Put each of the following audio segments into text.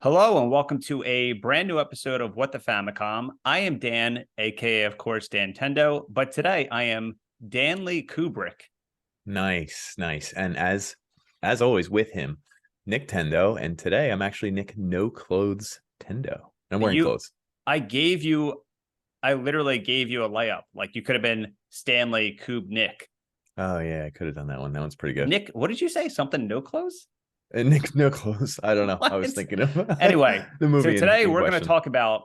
Hello and welcome to a brand new episode of What the Famicom. I am Dan, aka of course Dan Tendo, but today I am Danley Kubrick. Nice. And as always with him, Nick Tendo, and today I'm actually Nick No Clothes Tendo. I'm wearing clothes. I literally gave you a layup. Like you could have been Stanley Kub Nick. Oh yeah, I could have done that one. That one's pretty good. Nick, what did you say? Something no clothes? Nick No Clothes. I don't know. What? I was thinking of anyway. the movie. So today we're going to talk about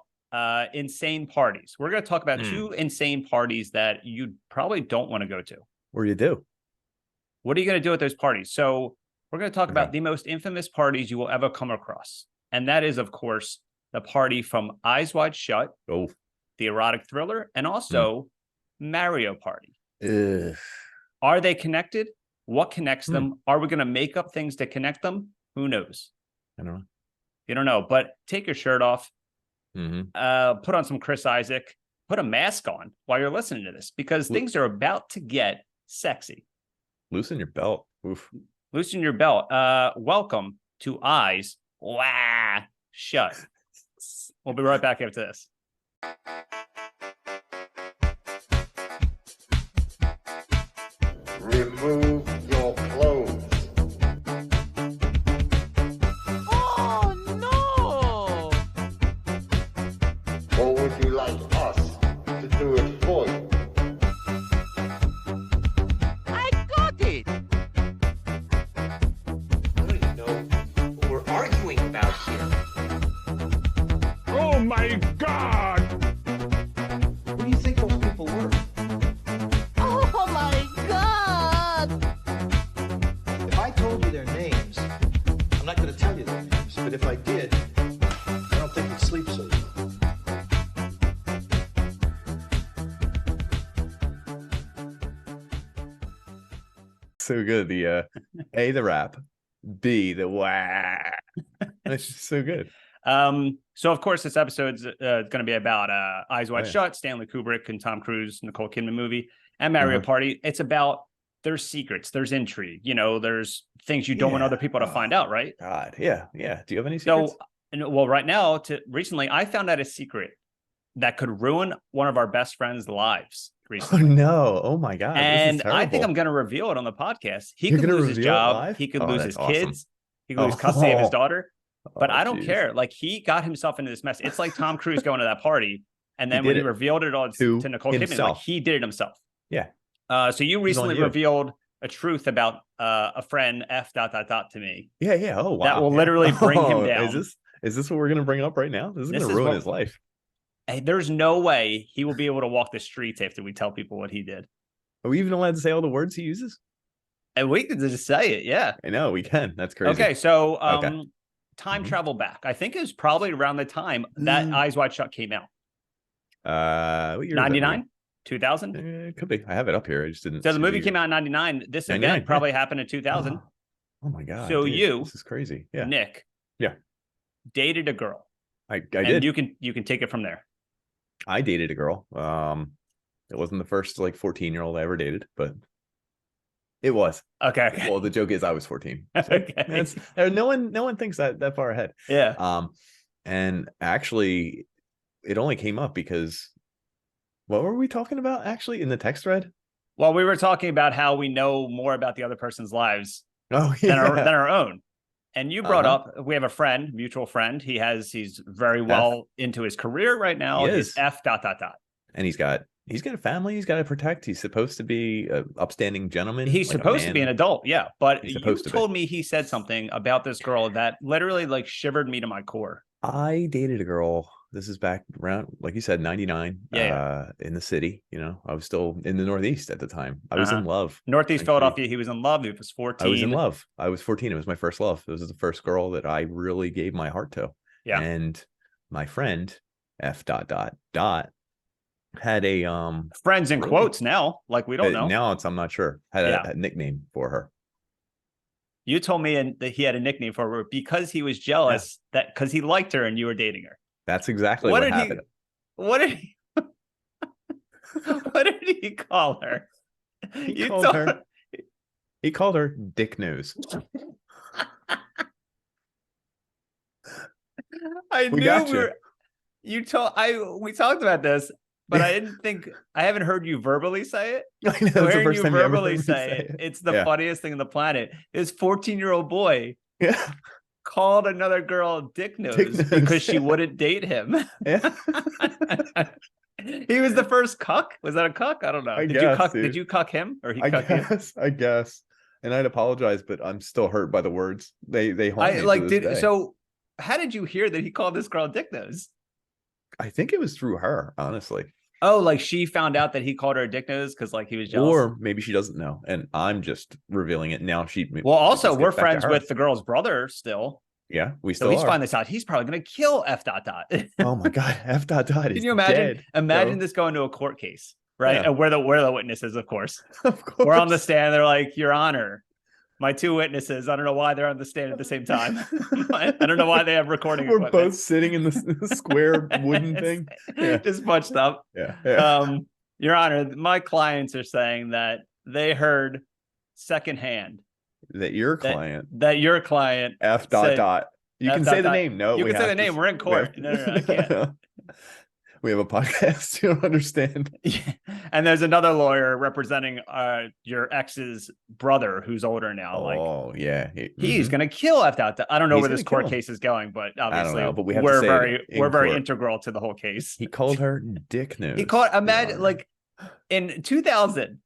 insane parties. We're going to talk about two insane parties that you probably don't want to go to. Or you do. What are you going to do at those parties? So we're going to talk about the most infamous parties you will ever come across. And that is, of course, the party from Eyes Wide Shut, the erotic thriller, and also Mario Party. Ugh. Are they connected? What connects them? Are we going to make up things to connect them? Who knows? I don't know. You don't know, but take your shirt off, Mm-hmm. put on some Chris Isaac, put a mask on while you're listening to this, because things are about to get sexy. Loosen your belt. Oof. Loosen your belt. Welcome to Eyes Wide Shut. We'll be right back after this. Remove your clothes. Oh no! Or would you like us to do it for you? I got it! I don't even know what we're arguing about here. Oh my God! Who do you think those people were? Oh my god! If I told you their names, I'm not going to tell you their names, but if I did, I don't think you'd sleep so well. So good. The A, the rap, B, the wah. It's just so good. So of course this episode's going to be about Eyes Wide Shut, Stanley Kubrick and Tom Cruise, Nicole Kidman movie, and Mario Party. It's about there's secrets, there's intrigue, there's things you don't want other people to find out, right? God, yeah. Do you have any secrets? So, well, right now, recently, I found out a secret that could ruin one of our best friends' lives Oh recently. no! Oh my God! And I think I'm going to reveal it on the podcast. He could lose his job. He could lose his kids. He could lose custody of his daughter. But I don't care. Like, he got himself into this mess. It's like Tom Cruise going to that party, and then when he revealed it all to Nicole Kidman, like, he did it himself. Yeah. So you recently revealed a truth about a friend F ... to me. Yeah. Oh wow! That will literally bring him down. Is this what we're gonna bring up right now? This is gonna ruin his life. Hey, there's no way he will be able to walk the streets after we tell people what he did. Are we even allowed to say all the words he uses? And we could just say it, yeah. I know we can. That's crazy. Okay, so time travel back. I think it was probably around the time that Eyes Wide Shut came out. What year? 99? 2000? Could be. I have it up here. I just didn't. So the movie came out in 99. This event probably happened in 2000. Oh my God. So dude, this is crazy. Yeah. Nick. Yeah. Dated a girl. I did. You can take it from there. I dated a girl. It wasn't the first 14-year-old I ever dated, but it was. Okay. Well, the joke is I was 14. So okay. No one thinks that far ahead. Yeah. And actually, it only came up because what were we talking about actually in the text thread? Well, we were talking about how we know more about the other person's lives than our own. And you brought up, we have a mutual friend. He's very well into his career right now. He's F ... And he's got a family he's got to protect. He's supposed to be an upstanding gentleman. He's supposed to be an adult, yeah. But you told me he said something about this girl that literally shivered me to my core. I dated a girl. This is back around, like you said, 99. In the city. I was still in the Northeast at the time. I was in love. Northeast Philadelphia. He was in love. He was 14. I was in love. I was 14. It was my first love. It was the first girl that I really gave my heart to. Yeah. And my friend F ... had a friends in quotes now. Like, we don't know. Now I'm not sure. Had a nickname for her. You told me that he had a nickname for her because he was jealous that because he liked her and you were dating her. That's exactly what happened. What did he call her? He called her Dick Nose. I We knew got we you. were. We talked about this, but I didn't think I haven't heard you verbally say it. I know, So it's the hearing first you time you ever verbally heard me say it, it's the funniest thing on the planet. This 14-year-old boy Yeah. called another girl dick nose Dick nose, because she yeah. wouldn't date him. Yeah. He was the first cuck. Was that a cuck? I don't know. I Did guess, you cuck? dude. Did you cuck him or he I cuck you? guess. I guess. And I'd apologize, but I'm still hurt by the words. They haunt me to this day. So how did you hear that he called this girl dick nose? I think it was through her, honestly. Oh, like she found out that he called her a dick nose because like he was jealous. Or maybe she doesn't know, and I'm just revealing it now. Well, also we're friends with the girl's brother still. Yeah, we still so he's are. finding this out. He's probably gonna kill F. Oh my god, F. Can you imagine? Dead, imagine this going to a court case, right? Yeah. And we're the witnesses, of course. Of course. We're on the stand. They're like, Your Honor, my two witnesses. I don't know why they're on the stand at the same time. I don't know why they have recording. We're equipment. both sitting in the square wooden thing. Yeah. Just bunched up. Yeah. Your Honor, my clients are saying that they heard secondhand that your client F. You can say the name. No, you can say the name. We're in court. No, I can't. We have a podcast. You don't understand. Yeah. And there's another lawyer representing your ex's brother who's older now. Oh, yeah. He's gonna kill F. I don't know where this court case is going, but obviously but we're very integral to the whole case. He called her dick nose. He called imagine like in 2000.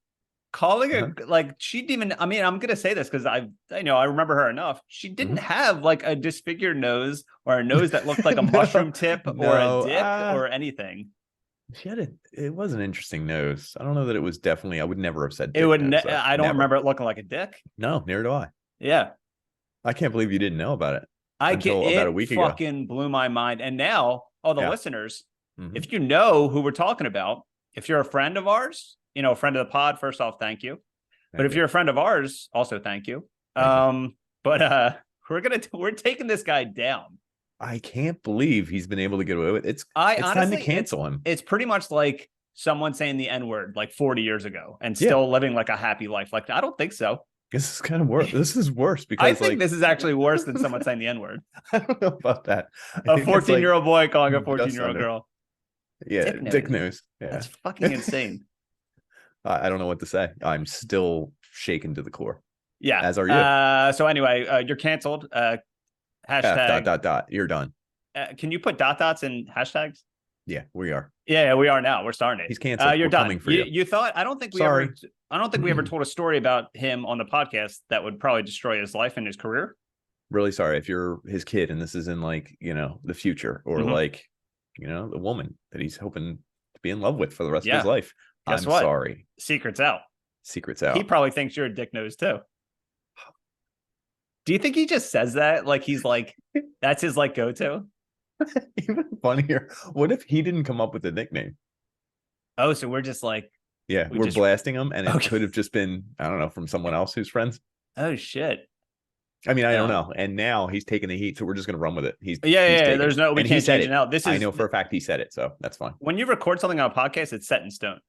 Calling her like she didn't even. I mean, I'm gonna say this because I remember her enough. She didn't have like a disfigured nose or a nose that looked like a mushroom tip or a dip or anything. She had it was an interesting nose. I don't know that it was definitely. I would never have said it would. I don't remember it looking like a dick. No, neither do I. Yeah, I can't believe you didn't know about it. About a week ago. Fucking blew my mind. And now, all the listeners, if you know who we're talking about, if you're a friend of ours. A friend of the pod, first off, thank you. But if you're a friend of ours, also thank you. But we're taking this guy down. I can't believe he's been able to get away with it. It's honestly, time to cancel him. It's pretty much like someone saying the N-word like 40 years ago and still living like a happy life. Like, I don't think so. This is kind of worse. This is worse because I think this is actually worse than someone saying the N-word. I don't know about that. A 14-year-old boy calling a 14-year-old girl. Yeah, dick news. Yeah. That's fucking insane. I don't know what to say. I'm still shaken to the core. Yeah. As are you. So anyway, you're canceled. Hashtag. You're done. Can you put dots in hashtags? Yeah, we are. Yeah, we are now. We're starting it. He's canceled. You're done. For you. You thought? I don't think we ever told a story about him on the podcast that would probably destroy his life and his career. Really sorry if you're his kid and this is in like, the future or like, the woman that he's hoping to be in love with for the rest of his life. Guess I'm what? Sorry. Secret's out. Secret's out. He probably thinks you're a dick nose too. Do you think he just says that? Like he's like, that's his like go-to? Even funnier. What if he didn't come up with a nickname? Oh, so we're just like. Yeah, we're blasting him and it could have just been, I don't know, from someone else who's friends. Oh, shit. I mean, I don't know. And now he's taking the heat, so we're just going to run with it. He's there's no, we can't change it now. I know for a fact he said it, so that's fine. When you record something on a podcast, it's set in stone.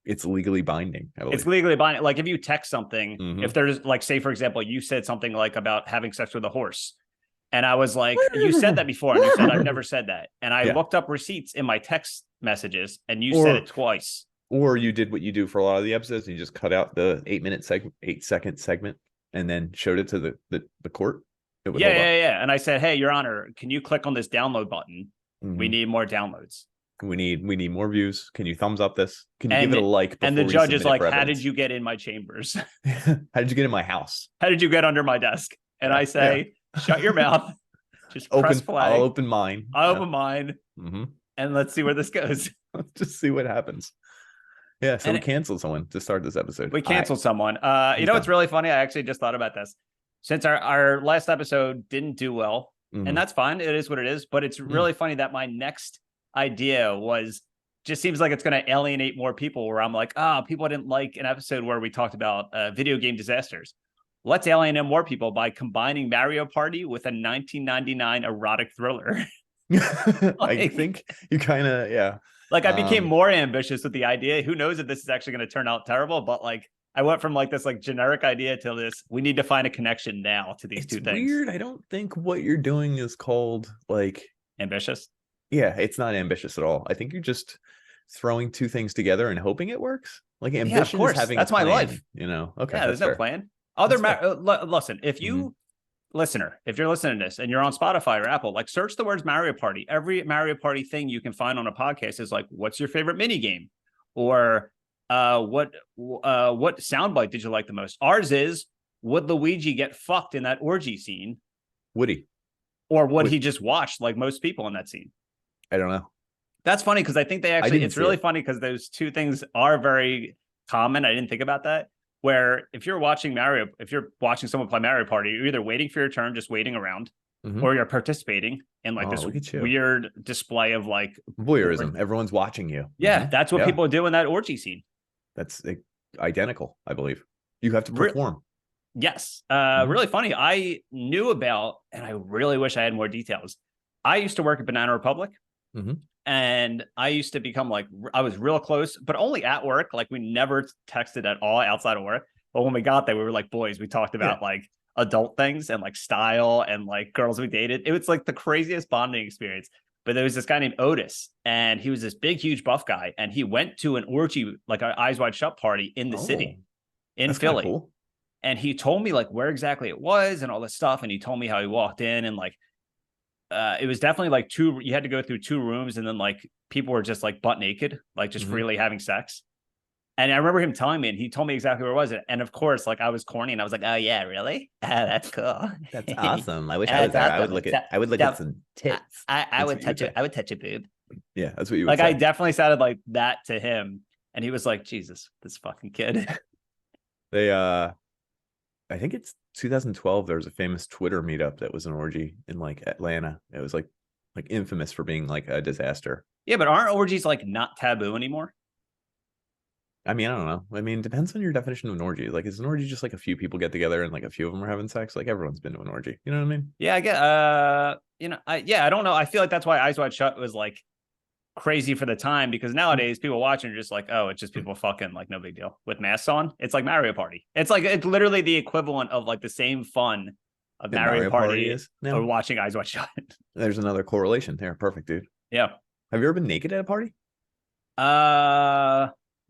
It's legally binding. I believe. It's legally binding. Like if you text something, if there's like, say, for example, you said something like about having sex with a horse. And I was like, you said that before. And you said, I've never said that. And I looked up receipts in my text messages and you said it twice. Or you did what you do for a lot of the episodes. And you just cut out the 8-second segment and then showed it to the court. It would yeah. And I said, hey, Your Honor, can you click on this download button? We need more downloads. We need more views. Can you thumbs up this? Can you give it a like? And the judge is like, how did you get in my chambers? How did you get in my house? How did you get under my desk? And I say, shut your mouth. Just press play. I'll open mine. Open mine. And let's see where this goes. Let's just see what happens. Yeah, so we canceled someone to start this episode. We canceled someone. What's really funny? I actually just thought about this. Since our last episode didn't do well, and that's fine. It is what it is. But it's really funny that my next idea just seems like it's going to alienate more people, where I'm like, people didn't like an episode where we talked about video game disasters. Let's alienate more people by combining Mario Party with a 1999 erotic thriller. I think you kind of, Like I became more ambitious with the idea. Who knows if this is actually going to turn out terrible, but like I went from like this like generic idea to this. We need to find a connection now to these two things. Weird. I don't think what you're doing is called like ambitious. Yeah, it's not ambitious at all. I think you're just throwing two things together and hoping it works. Like ambition is having that's a plan, my life. You know. Okay. Yeah, there's no plan. Listen, if you listener, if you're listening to this and you're on Spotify or Apple, like search the words Mario Party. Every Mario Party thing you can find on a podcast is like, what's your favorite mini game? Or what soundbite did you like the most? Ours is, would Luigi get fucked in that orgy scene? Would he? Or would he just watch like most people in that scene? I don't know. That's funny because I think they actually, it's really funny because those two things are very common. I didn't think about that. Where if you're watching someone play Mario Party, you're either waiting for your turn, just waiting around, or you're participating in like this weird display of like voyeurism. Everyone's watching you. Yeah, that's what people do in that orgy scene. That's identical, I believe. You have to perform. Yes. Really funny. I knew about, and I really wish I had more details. I used to work at Banana Republic. And I used to become like, I was real close, but only at work. Like we never texted at all outside of work. But when we got there, we were like boys. We talked about like adult things and like style and like girls we dated. It was like the craziest bonding experience. But there was this guy named Otis, and he was this big, huge buff guy. And he went to an orgy, like an Eyes Wide Shut party in the city, in Philly. Cool. And he told me like where exactly it was and all this stuff. And he told me how he walked in and like, it was definitely like you had to go through 2 rooms, and then like people were just like butt naked, like just freely having sex. And I remember him telling me, and he told me exactly where it was. And of course, like I was corny and I was like, oh yeah, really? That's cool. That's awesome. I wish I was there. I would look at some tits. I would touch it. I would touch a boob. Yeah, that's what you would like say. I definitely sounded like that to him. And he was like, Jesus, this fucking kid. I think it's 2012. There was a famous Twitter meetup that was an orgy in like Atlanta. It was like infamous for being like a disaster. Yeah, but aren't orgies like not taboo anymore? I mean, I don't know. I mean, it depends on your definition of an orgy. Like, is an orgy just like a few people get together and like a few of them are having sex? Like everyone's been to an orgy. You know what I mean? Yeah, I get. I don't know. I feel like that's why Eyes Wide Shut was like crazy for the time, because nowadays people watching are just like, oh, it's just people fucking, like no big deal with masks on. It's like Mario Party. It's literally the equivalent of like the same fun of Mario Party is or watching Eyes Wide Shut. There's another correlation there. Perfect, dude. Yeah. Have you ever been naked at a party?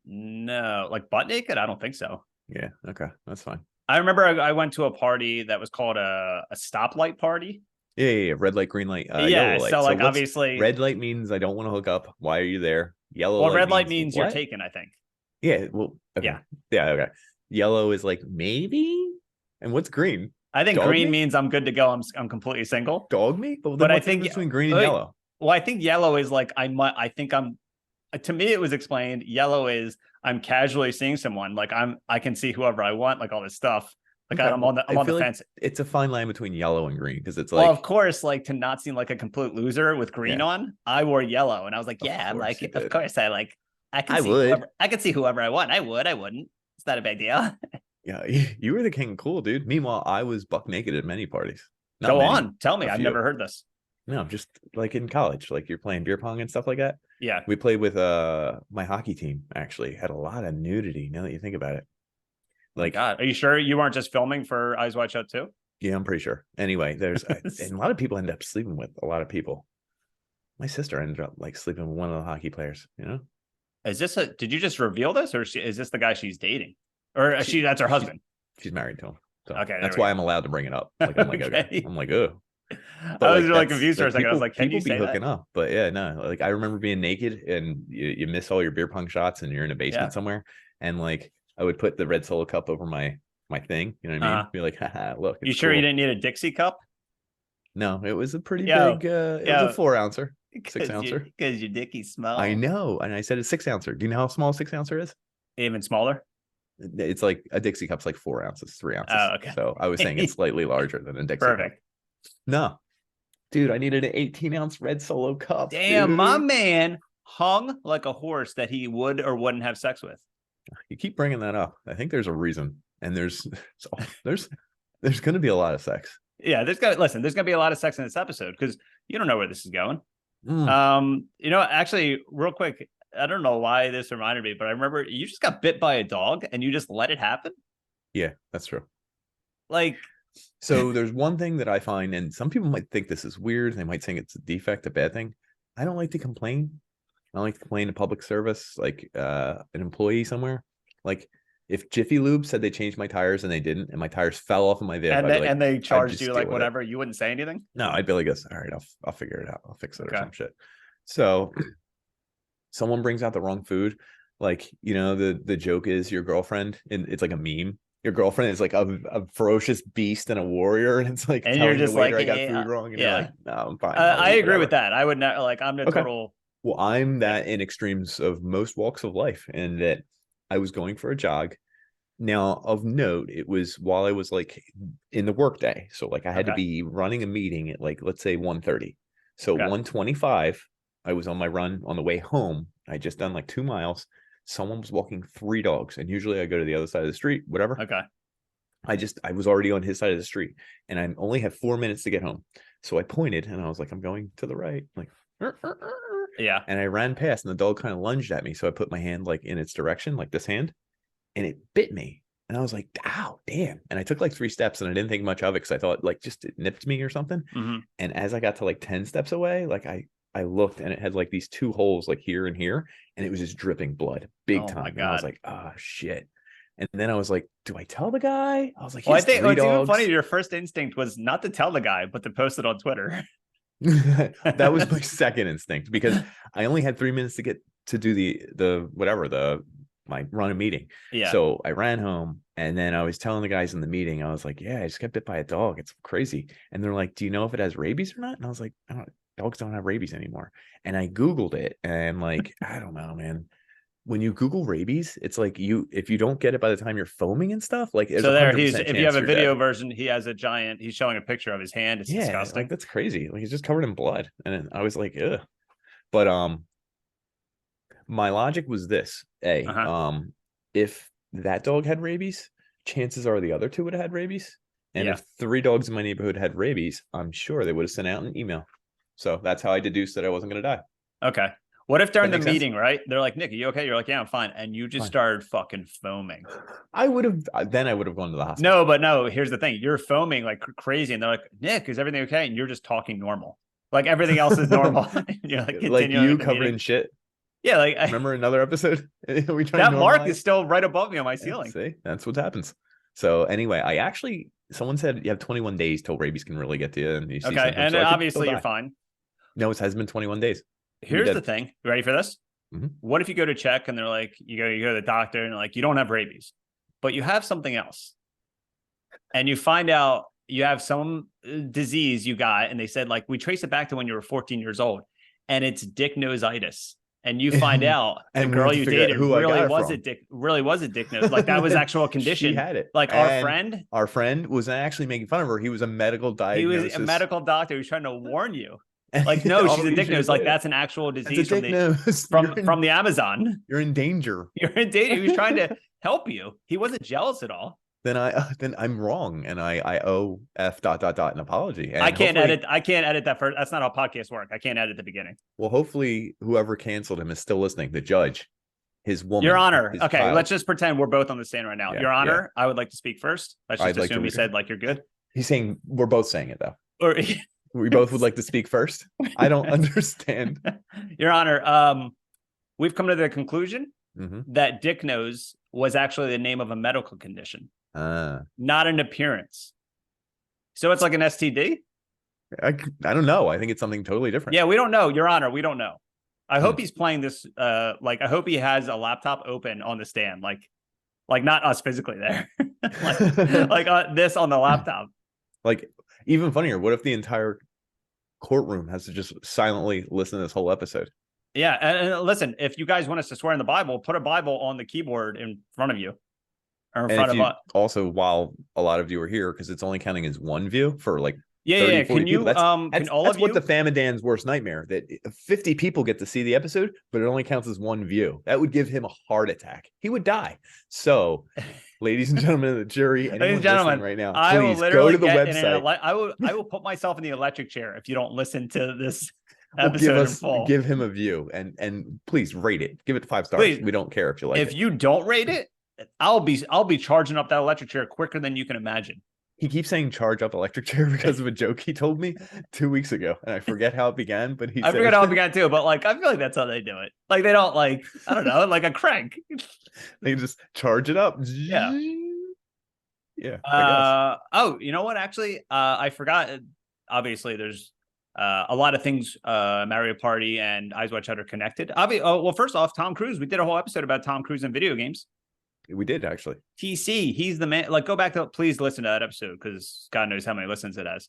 No, like butt naked. I don't think so. Yeah. Okay, that's fine. I remember I went to a party that was called a stoplight party. Yeah. Red light, green light, yellow light. So like obviously red light means I don't want to hook up. Why are you there? Yellow. Well, red light means you're taken, I think. Yeah. Well. Okay. Yeah. Okay. Yellow is like maybe. And what's green? I think green means I'm good to go. I'm completely single. Dog me. But I think between green and yellow. Well, I think yellow is like to me it was explained. Yellow is I'm casually seeing someone. Like I can see whoever I want. Like all this stuff. Like I'm on the fence. It's a fine line between yellow and green, because it's like, well, of course, like to not seem like a complete loser with green on, I wore yellow, and I was like, yeah, like of course I can see whoever I want. I wouldn't. It's not a big deal. Yeah, you were the king of cool, dude. Meanwhile, I was buck naked at many parties. Go on, tell me. I've never heard this. No, just like in college, like you're playing beer pong and stuff like that. Yeah, we played with my hockey team. Actually, had a lot of nudity. Now that you think about it. Like, God, are you sure you weren't just filming for Eyes Wide Shut too? Yeah, I'm pretty sure. Anyway, there's and a lot of people end up sleeping with a lot of people. My sister ended up like sleeping with one of the hockey players. You know, did you just reveal this, or is this the guy she's dating, or that's her husband? She's married to him. So okay, that's why I'm allowed to bring it up. Like I'm like, okay. I'm like, oh. I was like confused for a second. I was like, can you be hooking up? But yeah, no. Like I remember being naked and you miss all your beer pong shots and you're in a basement somewhere, and like I would put the red Solo cup over my thing. You know what I mean? Be like, haha, look. You sure you didn't need a Dixie cup? No, it was a pretty big. It was a 4-ouncer, 6-ouncer. Because your dickie's small. I know, and I said a 6-ouncer. Do you know how small a 6-ouncer is? Even smaller. It's like a Dixie cup's like 4 ounces, 3 ounces. Oh, okay. So I was saying it's slightly larger than a Dixie Perfect. cup. No, dude, I needed an 18-ounce red Solo cup. Damn, dude. My man hung like a horse that he would or wouldn't have sex with. You keep bringing that up. I think there's a reason, and there's going to be a lot of sex. Yeah, there's going to be a lot of sex in this episode because you don't know where this is going. Actually, real quick, I don't know why this reminded me, but I remember you just got bit by a dog and you just let it happen. Yeah, that's true. Like, so there's one thing that I find, and some people might think this is weird. They might think it's a defect, a bad thing. I don't like to complain. I don't like to complain to public service, like an employee somewhere. Like if Jiffy Lube said they changed my tires and they didn't, and my tires fell off of my vehicle, and they charged you like whatever, you wouldn't say anything. No, I'd be like, all right, I'll figure it out. I'll fix it or some shit. So someone brings out the wrong food. Like, you know, the joke is your girlfriend, and it's like a meme. Your girlfriend is like a ferocious beast and a warrior, and it's like, and you're just like, I got food wrong, and you're like, no, I'm fine. I agree with that. I would not like. I'm the total. Well, I'm that in extremes of most walks of life, and that I was going for a jog. Now, of note, it was while I was like in the workday, so like I had to be running a meeting at like, let's say 1:30. So 1:25, I was on my run on the way home. I just done like 2 miles. Someone was walking 3 dogs, and usually I go to the other side of the street, whatever. Okay. I was already on his side of the street, and I only had 4 minutes to get home. So I pointed, and I was like, I'm going to the right, like, yeah. And I ran past, and the dog kind of lunged at me. So I put my hand like in its direction, like this hand, and it bit me. And I was like, ow, damn. And I took like 3 steps, and I didn't think much of it because I thought like just it nipped me or something. And as I got to like 10 steps away, like I looked, and it had like these 2 holes like here and here, and it was just dripping blood big time. And I was like, oh shit. And then I was like, do I tell the guy? I was like, I think it's even funny. Your first instinct was not to tell the guy, but to post it on Twitter. That was my second instinct, because I only had 3 minutes to get to do my run a meeting. Yeah. So I ran home, and then I was telling the guys in the meeting, I was like, yeah, I just got bit by a dog. It's crazy. And they're like, do you know if it has rabies or not? And I was like, dogs don't have rabies anymore. And I Googled it, and like, I don't know, man. When you Google rabies, it's like if you don't get it by the time you're foaming and stuff, like so there if you have a video version, he has he's showing a picture of his hand. It's disgusting. Like, that's crazy. Like, he's just covered in blood. And I was like, ugh. But my logic was this: if that dog had rabies, chances are the other 2 would have had rabies. And if 3 dogs in my neighborhood had rabies, I'm sure they would have sent out an email. So that's how I deduced that I wasn't going to die. Okay. What if during the meeting, right? They're like, Nick, are you okay? You're like, yeah, I'm fine. And you just started fucking foaming. I would have gone to the hospital. No, but no, here's the thing. You're foaming like crazy. And they're like, Nick, is everything okay? And you're just talking normal. Like everything else is normal. You're like you covered in shit. Yeah. Like, remember another episode? That mark is still right above me on my ceiling. See, that's what happens. So anyway, someone said you have 21 days till rabies can really get to you. And you see and so obviously you're fine. No, it has been 21 days. Here's the thing. You ready for this? Mm-hmm. What if you go to check and they're like, you go to the doctor and they're like, you don't have rabies, but you have something else. And you find out you have some disease you got. And they said, like, we trace it back to when you were 14 years old, and it's dicknositis. And you find out the girl you dated really was a dick nose. Like that was actual condition. She had it. Like our friend was actually making fun of her. He was a medical diagnosis. He was a medical doctor who was trying to warn you. Like, no, she's a dick nose. Like that's an actual disease from the Amazon. You're in danger. You're in danger. He was trying to help you. He wasn't jealous at all. Then I'm wrong, and I owe F ... an apology. And I can't edit that first. That's not how podcasts work. I can't edit the beginning. Well, hopefully whoever canceled him is still listening. The judge, his woman, Your Honor. Okay, child. Let's just pretend we're both on the stand right now. Your Honor, I would like to speak first. Let's just assume he said like you're good. He's saying we're both saying it though. Or we both would like to speak first. I don't understand. Your Honor, we've come to the conclusion that dick nose was actually the name of a medical condition, not an appearance. So it's like an STD? I don't know. I think it's something totally different. Yeah, we don't know, Your Honor. We don't know. I hope he's playing this. I hope he has a laptop open on the stand, like not us physically there, this on the laptop. Like, even funnier, what if the entire courtroom has to just silently listen to this whole episode? Yeah, and listen, if you guys want us to swear in the Bible, put a Bible on the keyboard in front of you. Or in front of us. Also, while a lot of you are here, because it's only counting as one view for like 30, 40 can you people. That's what the Fam and Dan's worst nightmare, that 50 people get to see the episode, but it only counts as one view. That would give him a heart attack. He would die. So ladies and gentlemen of the jury, ladies and gentlemen, right now, I please will literally go to the website. I will put myself in the electric chair if you don't listen to this episode give him a view and please rate it. Give it 5 stars. Please. We don't care if you like it. If you don't rate it, I'll be charging up that electric chair quicker than you can imagine. He keeps saying charge up electric chair because of a joke he told me 2 weeks ago. And I forget how it began, but I forget how it began too, but like I feel like that's how they do it. Like they don't like, I don't know, like a crank. They just charge it up. Yeah. Yeah. Oh, you know what? Actually, I forgot. Obviously, there's a lot of things Mario Party and Eyes Wide Shut are connected. Well, first off, Tom Cruise. We did a whole episode about Tom Cruise and video games. We did actually. TC, he's the man. Like, go back to please listen to that episode because God knows how many listens it has.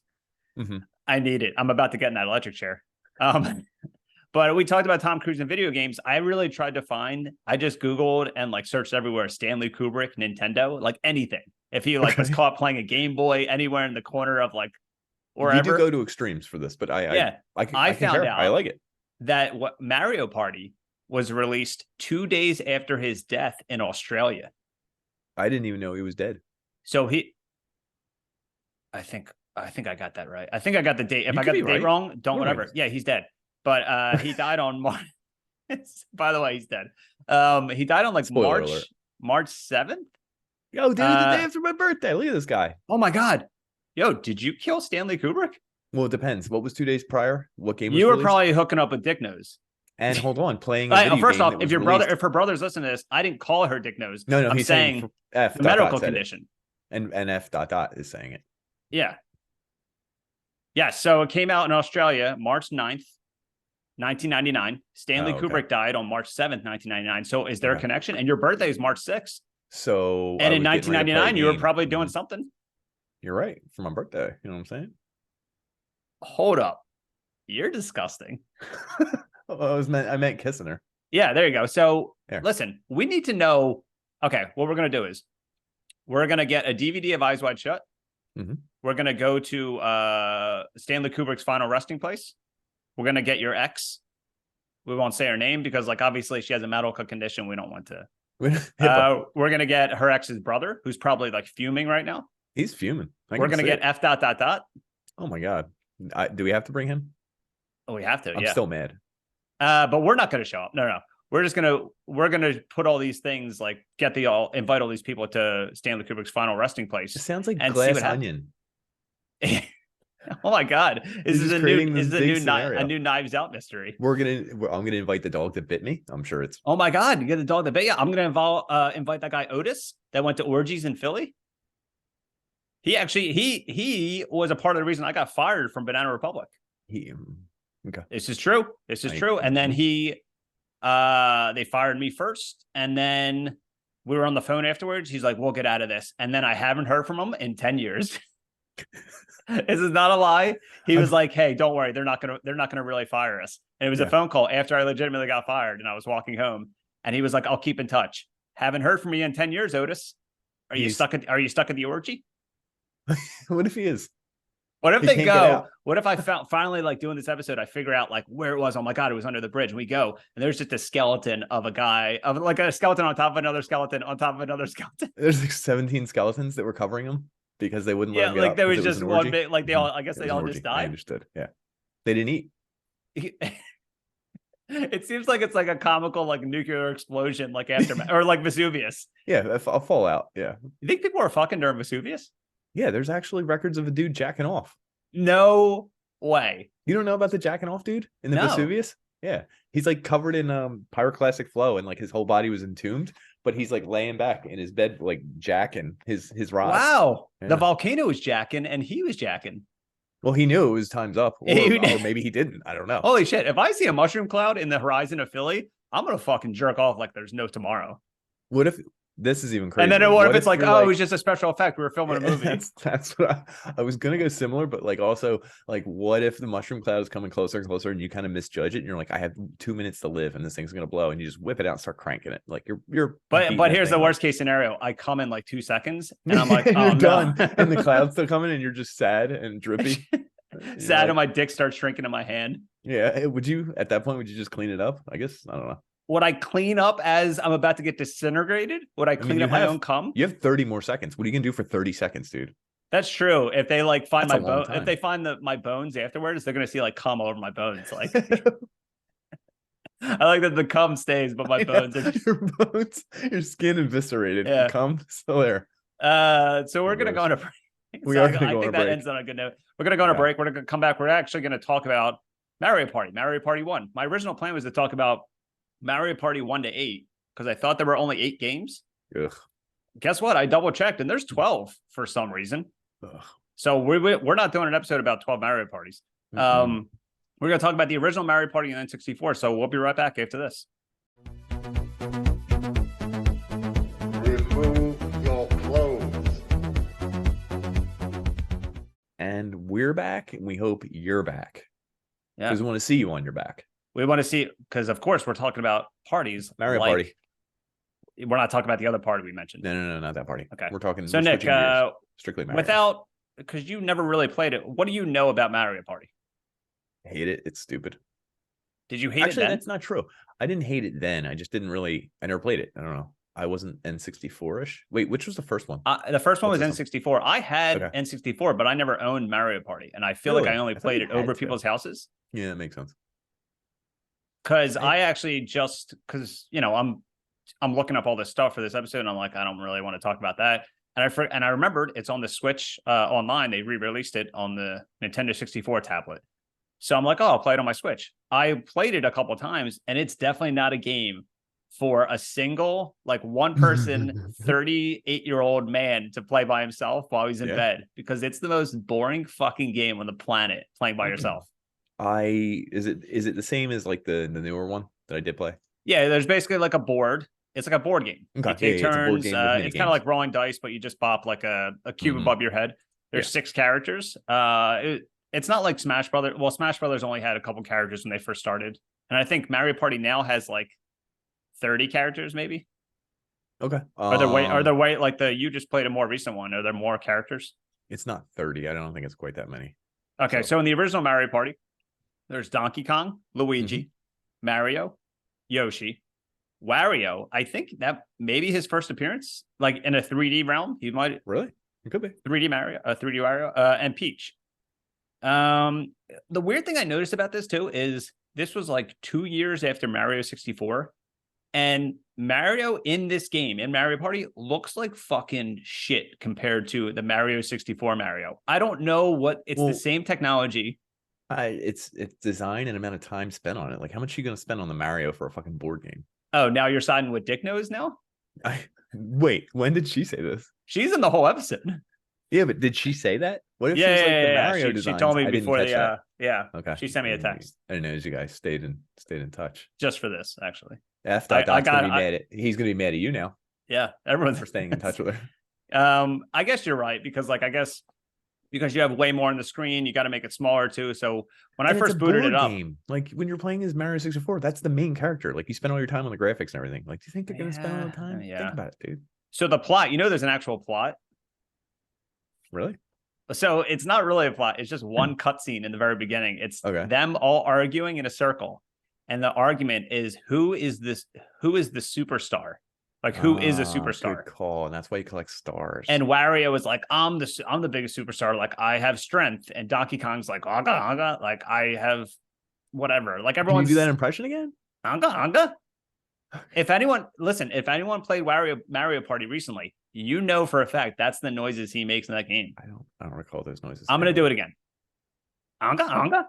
Mm-hmm. I need it. I'm about to get in that electric chair. But we talked about Tom Cruise and video games. I really tried to find. I just Googled and like searched everywhere. Stanley Kubrick, Nintendo, like anything. If he like was caught playing a Game Boy anywhere in the corner of like wherever. You do go to extremes for this, but I found out I like it that what Mario Party was released 2 days after his death in Australia. I didn't even know he was dead. So I think I got that right. I think I got the date. If I got the date wrong, whatever. Yeah, he's dead. But he died on March. By the way, he's dead. He died on like March 7th. Yo, dude, the day after my birthday. Look at this guy. Oh my God. Yo, did you kill Stanley Kubrick? Well, it depends. What was 2 days prior? What game was you were released? Probably hooking up with Dick Nose. And hold on, playing. First off, if her brother's listening to this, I didn't call her Dick Nose. No, I'm he's saying F the medical condition. And F ... is saying it. Yeah. Yeah. So it came out in Australia, March 9th, 1999. Stanley Kubrick died on March 7th, 1999. So is there a connection? And your birthday is March 6th. So and in 1999, you were probably doing something. You're right. For my birthday. You know what I'm saying? Hold up. You're disgusting. I meant kissing her. Yeah, there you go. So listen, we need to know. Okay, what we're gonna do is we're gonna get a DVD of Eyes Wide Shut. Mm-hmm. We're gonna go to Stanley Kubrick's Final Resting Place. We're gonna get your ex. We won't say her name because, like, obviously she has a medical condition. We don't want to. We're gonna get her ex's brother, who's probably like fuming right now. He's fuming. We're gonna get F ... Oh my God. Do we have to bring him? Oh, we have to. I'm still mad. But we're not going to show up. No. We're going to put all these things, like invite all these people to Stanley Kubrick's Final Resting Place. It sounds like Glass Onion. Oh my God. This is a new Knives Out mystery. I'm going to invite the dog that bit me. I'm sure it's. Oh my God. You get the dog that bit you. I'm going to invite that guy Otis that went to orgies in Philly. He actually, he was a part of the reason I got fired from Banana Republic. Okay. This is true. And then they fired me first. And then we were on the phone afterwards. He's like, we'll get out of this. And then I haven't heard from him in 10 years. This is not a lie. He was like, hey, don't worry. They're not going to really fire us. And it was a phone call after I legitimately got fired and I was walking home and he was like, I'll keep in touch. Haven't heard from you in 10 years, Otis. Are you stuck at the orgy? What if he is? What if they go? What if I finally like doing this episode? I figure out like where it was. Oh my God, it was under the bridge. And we go, and there's just a skeleton of a guy, of like a skeleton on top of another skeleton on top of another skeleton. There's like 17 skeletons that were covering him because they wouldn't let him get like up there was just one bit. Like they all, I guess they all just died. I understood. Yeah, they didn't eat. It seems like it's like a comical like nuclear explosion, like aftermath, or like Vesuvius. Yeah, a fallout. Yeah. You think people were fucking during Vesuvius? Yeah, there's actually records of a dude jacking off. No way. You don't know about the jacking off dude in the Vesuvius? Yeah. He's like covered in pyroclastic flow and like his whole body was entombed, but he's like laying back in his bed, like jacking his rod. Wow. Yeah. The volcano was jacking and he was jacking. Well, he knew it was time's up, or maybe he didn't. I don't know. Holy shit. If I see a mushroom cloud in the horizon of Philly, I'm going to fucking jerk off like there's no tomorrow. What if this is even crazy? And then what if it's like, oh, it was just a special effect. We were filming a movie. That's what I was going to go similar, but like also like, what if the mushroom cloud is coming closer and closer and you kind of misjudge it and you're like, I have 2 minutes to live and this thing's going to blow and you just whip it out and start cranking it. Like but here's the worst case scenario. I come in like 2 seconds and I'm like, oh, you're done. And the cloud's still coming and you're just sad and drippy. Sad and my dick starts shrinking in my hand. Yeah. Would you, at that point, would you just clean it up? I guess. I don't know. Would I clean up as I'm about to get disintegrated? Would I clean up my own cum? You have 30 more seconds. What are you going to do for 30 seconds, dude? That's true. If they like find my bone, if they find my bones afterwards, they're gonna see like cum all over my bones. Like, I like that the cum stays, but my bones are just... your bones, your skin eviscerated. Yeah, cum still there. So we're gonna go on a break. I think that ends on a good note. We're gonna go on a break. We're gonna come back. We're actually gonna talk about Mario Party 1. My original plan was to talk about Mario Party 1 to 8 because I thought there were only 8 games. Ugh. Guess what? I double checked and there's 12 for some reason. Ugh. So we're not doing an episode about 12 Mario Parties. Mm-hmm. We're going to talk about the original Mario Party in N64. So we'll be right back after this. Remove your clothes. And we're back, and we hope you're back. Yeah. Because we want to see you on your back. We want to see, because of course we're talking about parties. Mario Party. We're not talking about the other party we mentioned. No, not that party. Okay. We're talking. So Nick, strictly Mario. Because you never really played it, what do you know about Mario Party? I hate it. It's stupid. Did you hate it then? Actually, that's not true. I didn't hate it then. I just didn't really. I never played it. I don't know. I wasn't N64-ish. Wait, which was the first one? The first one was N64. I had N64, but I never owned Mario Party, and I feel like I only played it over people's houses. Yeah, that makes sense. Because I actually because I'm looking up all this stuff for this episode, and I'm like, I don't really want to talk about that. And I remembered it's on the Switch online. They re-released it on the Nintendo 64 tablet. So I'm like, oh, I'll play it on my Switch. I played it a couple of times, and it's definitely not a game for a single, like one person, 38-year-old man to play by himself while he's in bed, because it's the most boring fucking game on the planet playing by yourself. Is it the same as like the newer one that I did play? Yeah, there's basically like a board. It's like a board game. Okay. You take turns. It's kind of like rolling dice, but you just pop like a cube above your head. There's 6 characters. It's not like Smash Brothers. Well, Smash Brothers only had a couple characters when they first started, and I think Mario Party now has like 30 characters, maybe. Okay. Are there way like you just played a more recent one? Are there more characters? It's not 30. I don't think it's quite that many. Okay, so in the original Mario Party, there's Donkey Kong, Luigi, Mario, Yoshi, Wario. I think that maybe his first appearance, like in a 3D realm. He might really. It could be 3D Mario, 3D Wario, and Peach. The weird thing I noticed about this too is this was like 2 years after Mario 64, and Mario in this game in Mario Party looks like fucking shit compared to the Mario 64 Mario. I don't know what it's the same technology. It's design and amount of time spent on it. Like, how much are you going to spend on the Mario for a fucking board game? Oh, now you're siding with Dick Nose now? Wait, when did she say this? She's in the whole episode. Yeah, but did she say that? What if she was like the Mario designs? She told me before the Okay. She sent me a text. I didn't know you guys stayed in touch. Just for this, actually. Doc's gonna be mad at he's gonna be mad at you now. Yeah, everyone's for staying in touch with her. I guess you're right, because because you have way more on the screen, you got to make it smaller too. So when I first booted it up, like when you're playing as Mario 64, that's the main character. Like, you spend all your time on the graphics and everything. Like, do you think they're gonna spend all the time? Yeah. Think about it, dude. So the plot, there's an actual plot. Really? So it's not really a plot. It's just one cutscene in the very beginning. It's them all arguing in a circle. And the argument is who is the superstar? Like, who is a superstar? Good call. And that's why you collect stars. And Wario is like, I'm the biggest superstar. Like, I have strength. And Donkey Kong's like, aga, like, I have whatever. Like, everyone. Can you do that impression again? Aga. If anyone played Mario Party recently, for a fact that's the noises he makes in that game. I don't recall those noises. I'm gonna do it again. Anga.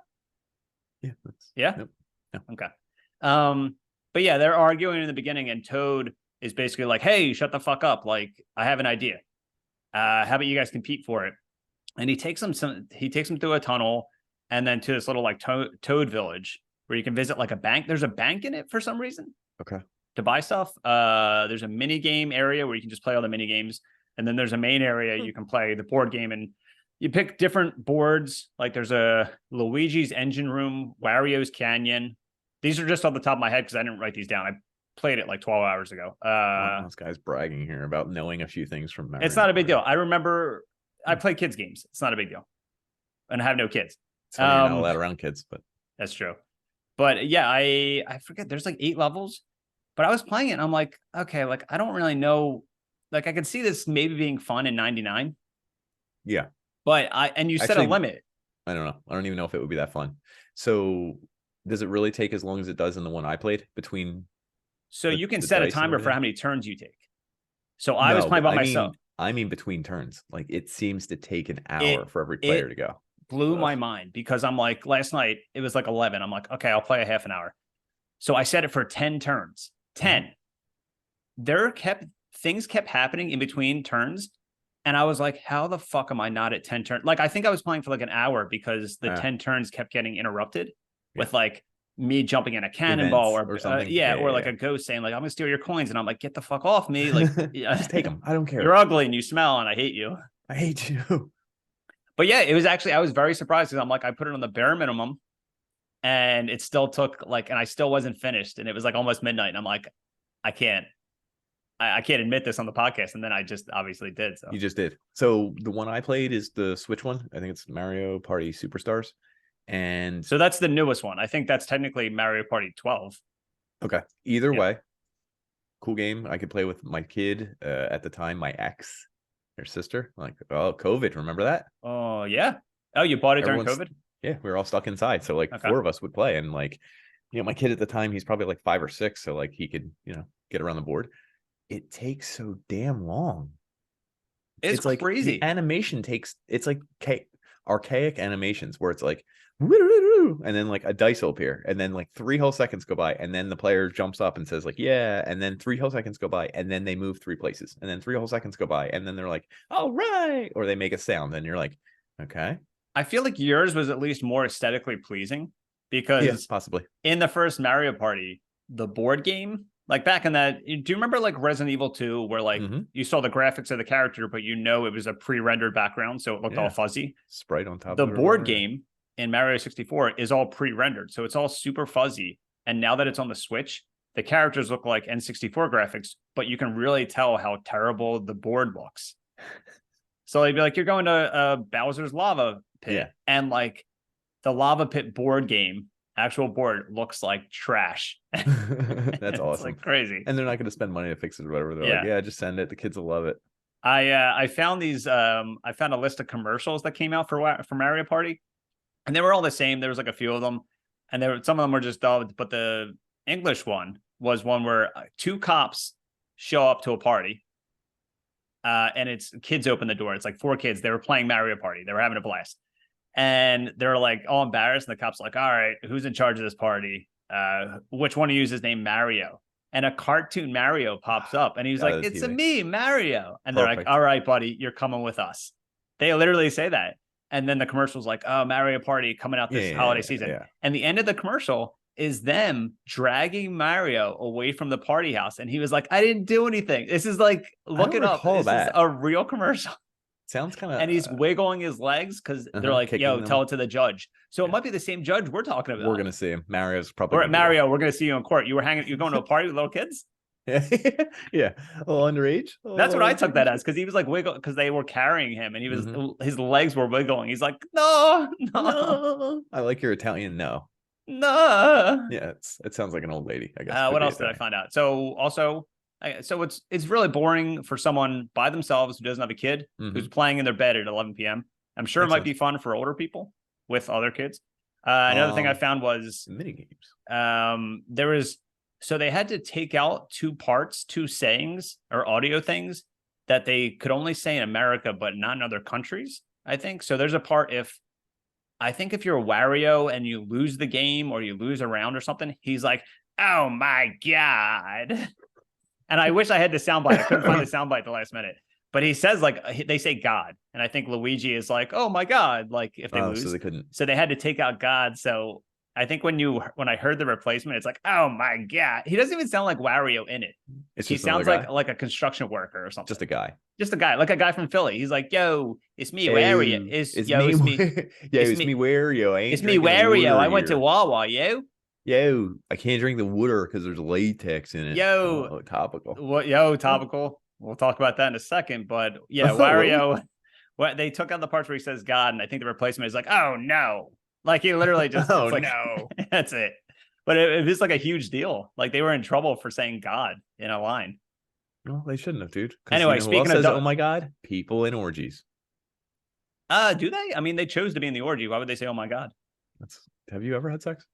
Yeah. Yeah. Yep. Okay. But yeah, they're arguing in the beginning, and Toad is basically like, "Hey, shut the fuck up! Like, I have an idea. How about you guys compete for it?" And he takes them through a tunnel, and then to this little like Toad village where you can visit like a bank. There's a bank in it for some reason. Okay. To buy stuff. There's a mini game area where you can just play all the mini games, and then there's a main area you can play the board game, and you pick different boards. Like, there's a Luigi's Engine Room, Wario's Canyon. These are just off the top of my head because I didn't write these down. I played it like 12 hours ago. This guy's bragging here about knowing a few things from memory. It's not a big deal. I remember I play kids games. It's not a big deal, and I have no kids. So you're not allowed around kids, but that's true. But yeah, I forget. There's like 8 levels. But I was playing it and I'm like, okay, like, I don't really know. Like, I could see this maybe being fun in 99. Yeah. But you set a limit. I don't know. I don't even know if it would be that fun. So does it really take as long as it does in the one I played between? So you can set a timer for how many turns you take. So I was playing by myself. I mean between turns. Like it seems to take an hour for every player to go. Blew my mind because I'm like, last night it was like 11. I'm like, okay, I'll play a half an hour. So I set it for 10 turns. 10. Things kept happening in between turns. And I was like, how the fuck am I not at 10 turns? Like, I think I was playing for like an hour because the 10 turns kept getting interrupted with like me jumping in a cannonball or something. Or like a ghost saying like, I'm gonna steal your coins. And I'm like, get the fuck off me. Like, just take them. I don't care. You're ugly and you smell and I hate you. I hate you. But yeah, it was actually, I was very surprised because I'm like, I put it on the bare minimum and it still took like, and I still wasn't finished. And it was like almost midnight. And I'm like, I can't admit this on the podcast. And then I just obviously did. So you just did. So the one I played is the Switch one. I think it's Mario Party Superstars. And so that's the newest one. I think that's technically Mario Party 12. Okay. Either way, cool game. I could play with my kid at the time, my ex, her sister. Like, oh, COVID. Remember that? Oh, yeah. Oh, you bought it during COVID? Yeah, we were all stuck inside. So like 4 of us would play. And like, my kid at the time, he's probably like 5 or 6. So like he could, get around the board. It takes so damn long. It's like crazy. The animation it's like archaic animations where it's like, and then like a dice will appear, and then like 3 whole seconds go by, and then the player jumps up and says like, yeah, and then 3 whole seconds go by, and then they move 3 places, and then 3 whole seconds go by, and then they're like, all right, or they make a sound, and you're like, okay. I feel like yours was at least more aesthetically pleasing because possibly in the first Mario Party, the board game, like back in that, do you remember like Resident Evil 2 where like you saw the graphics of the character, but it was a pre-rendered background, so it looked all fuzzy. Sprite on top of the board game in Mario 64 is all pre-rendered, so it's all super fuzzy. And now that it's on the Switch, the characters look like N64 graphics, but you can really tell how terrible the board looks. So they'd be like, you're going to Bowser's lava pit, and like the lava pit board game, actual board, looks like trash. That's awesome. Like crazy. And they're not going to spend money to fix it or whatever. They're like, just send it. The kids will love it. I found these. I found a list of commercials that came out for Mario Party, and they were all the same. There was like a few of them, and some of them were just dubbed. But the English one was one where 2 cops show up to a party, and it's kids open the door. It's like 4 kids. They were playing Mario Party. They were having a blast, and they're like all embarrassed. And the cops are like, all right, who's in charge of this party? Which one of you is his name Mario? And a cartoon Mario pops up, and he's like, it's me, Mario. And they're like, all right, buddy, you're coming with us. They literally say that. And then the commercial's like, oh, Mario Party coming out this holiday season. Yeah. And the end of the commercial is them dragging Mario away from the party house. And he was like, I didn't do anything. This is like, look it up. This is a real commercial. Sounds kind of. And he's wiggling his legs because they're like, yo, tell it to the judge. So it might be the same judge we're talking about. We're going to see him. Mario's probably. We're going to see you in court. You're going to a party with little kids? Yeah. A little underage. That's what I took that as, because he was like wiggle, because they were carrying him and he was his legs were wiggling. He's like, no. I like your Italian no. Yeah, it sounds like an old lady, I guess. What else did I find out? So also, it's really boring for someone by themselves who doesn't have a kid who's playing in their bed at 11 p.m. I'm sure it might be fun for older people with other kids. Another thing I found was minigames. So they had to take out 2 parts, 2 sayings or audio things that they could only say in America, but not in other countries, I think. So there's a part if you're Wario and you lose the game or you lose a round or something, he's like, oh my God. And I wish I had the soundbite. I couldn't find the soundbite the last minute. But he says, like, they say God. And I think Luigi is like, oh my God, like if they lose. So they couldn't. So they had to take out God. So I think when I heard the replacement, it's like, oh my God. He doesn't even sound like Wario in it. He sounds like a construction worker or something. Just a guy, like a guy from Philly. He's like, yo, it's me, Wario. It's me, Wario. It's me, Wario. I went to Wawa, Yo, I can't drink the water because there's latex in it. Topical. Topical. We'll talk about that in a second. But yeah, Wario, they took out the parts where he says God, and I think the replacement is like, oh no. Like he literally just no. That's it. But it was like a huge deal. Like they were in trouble for saying God in a line. No, they shouldn't have, dude. Anyway, speaking of oh my God, people in orgies. Do they? I mean, they chose to be in the orgy. Why would they say, "Oh my God"? Have you ever had sex?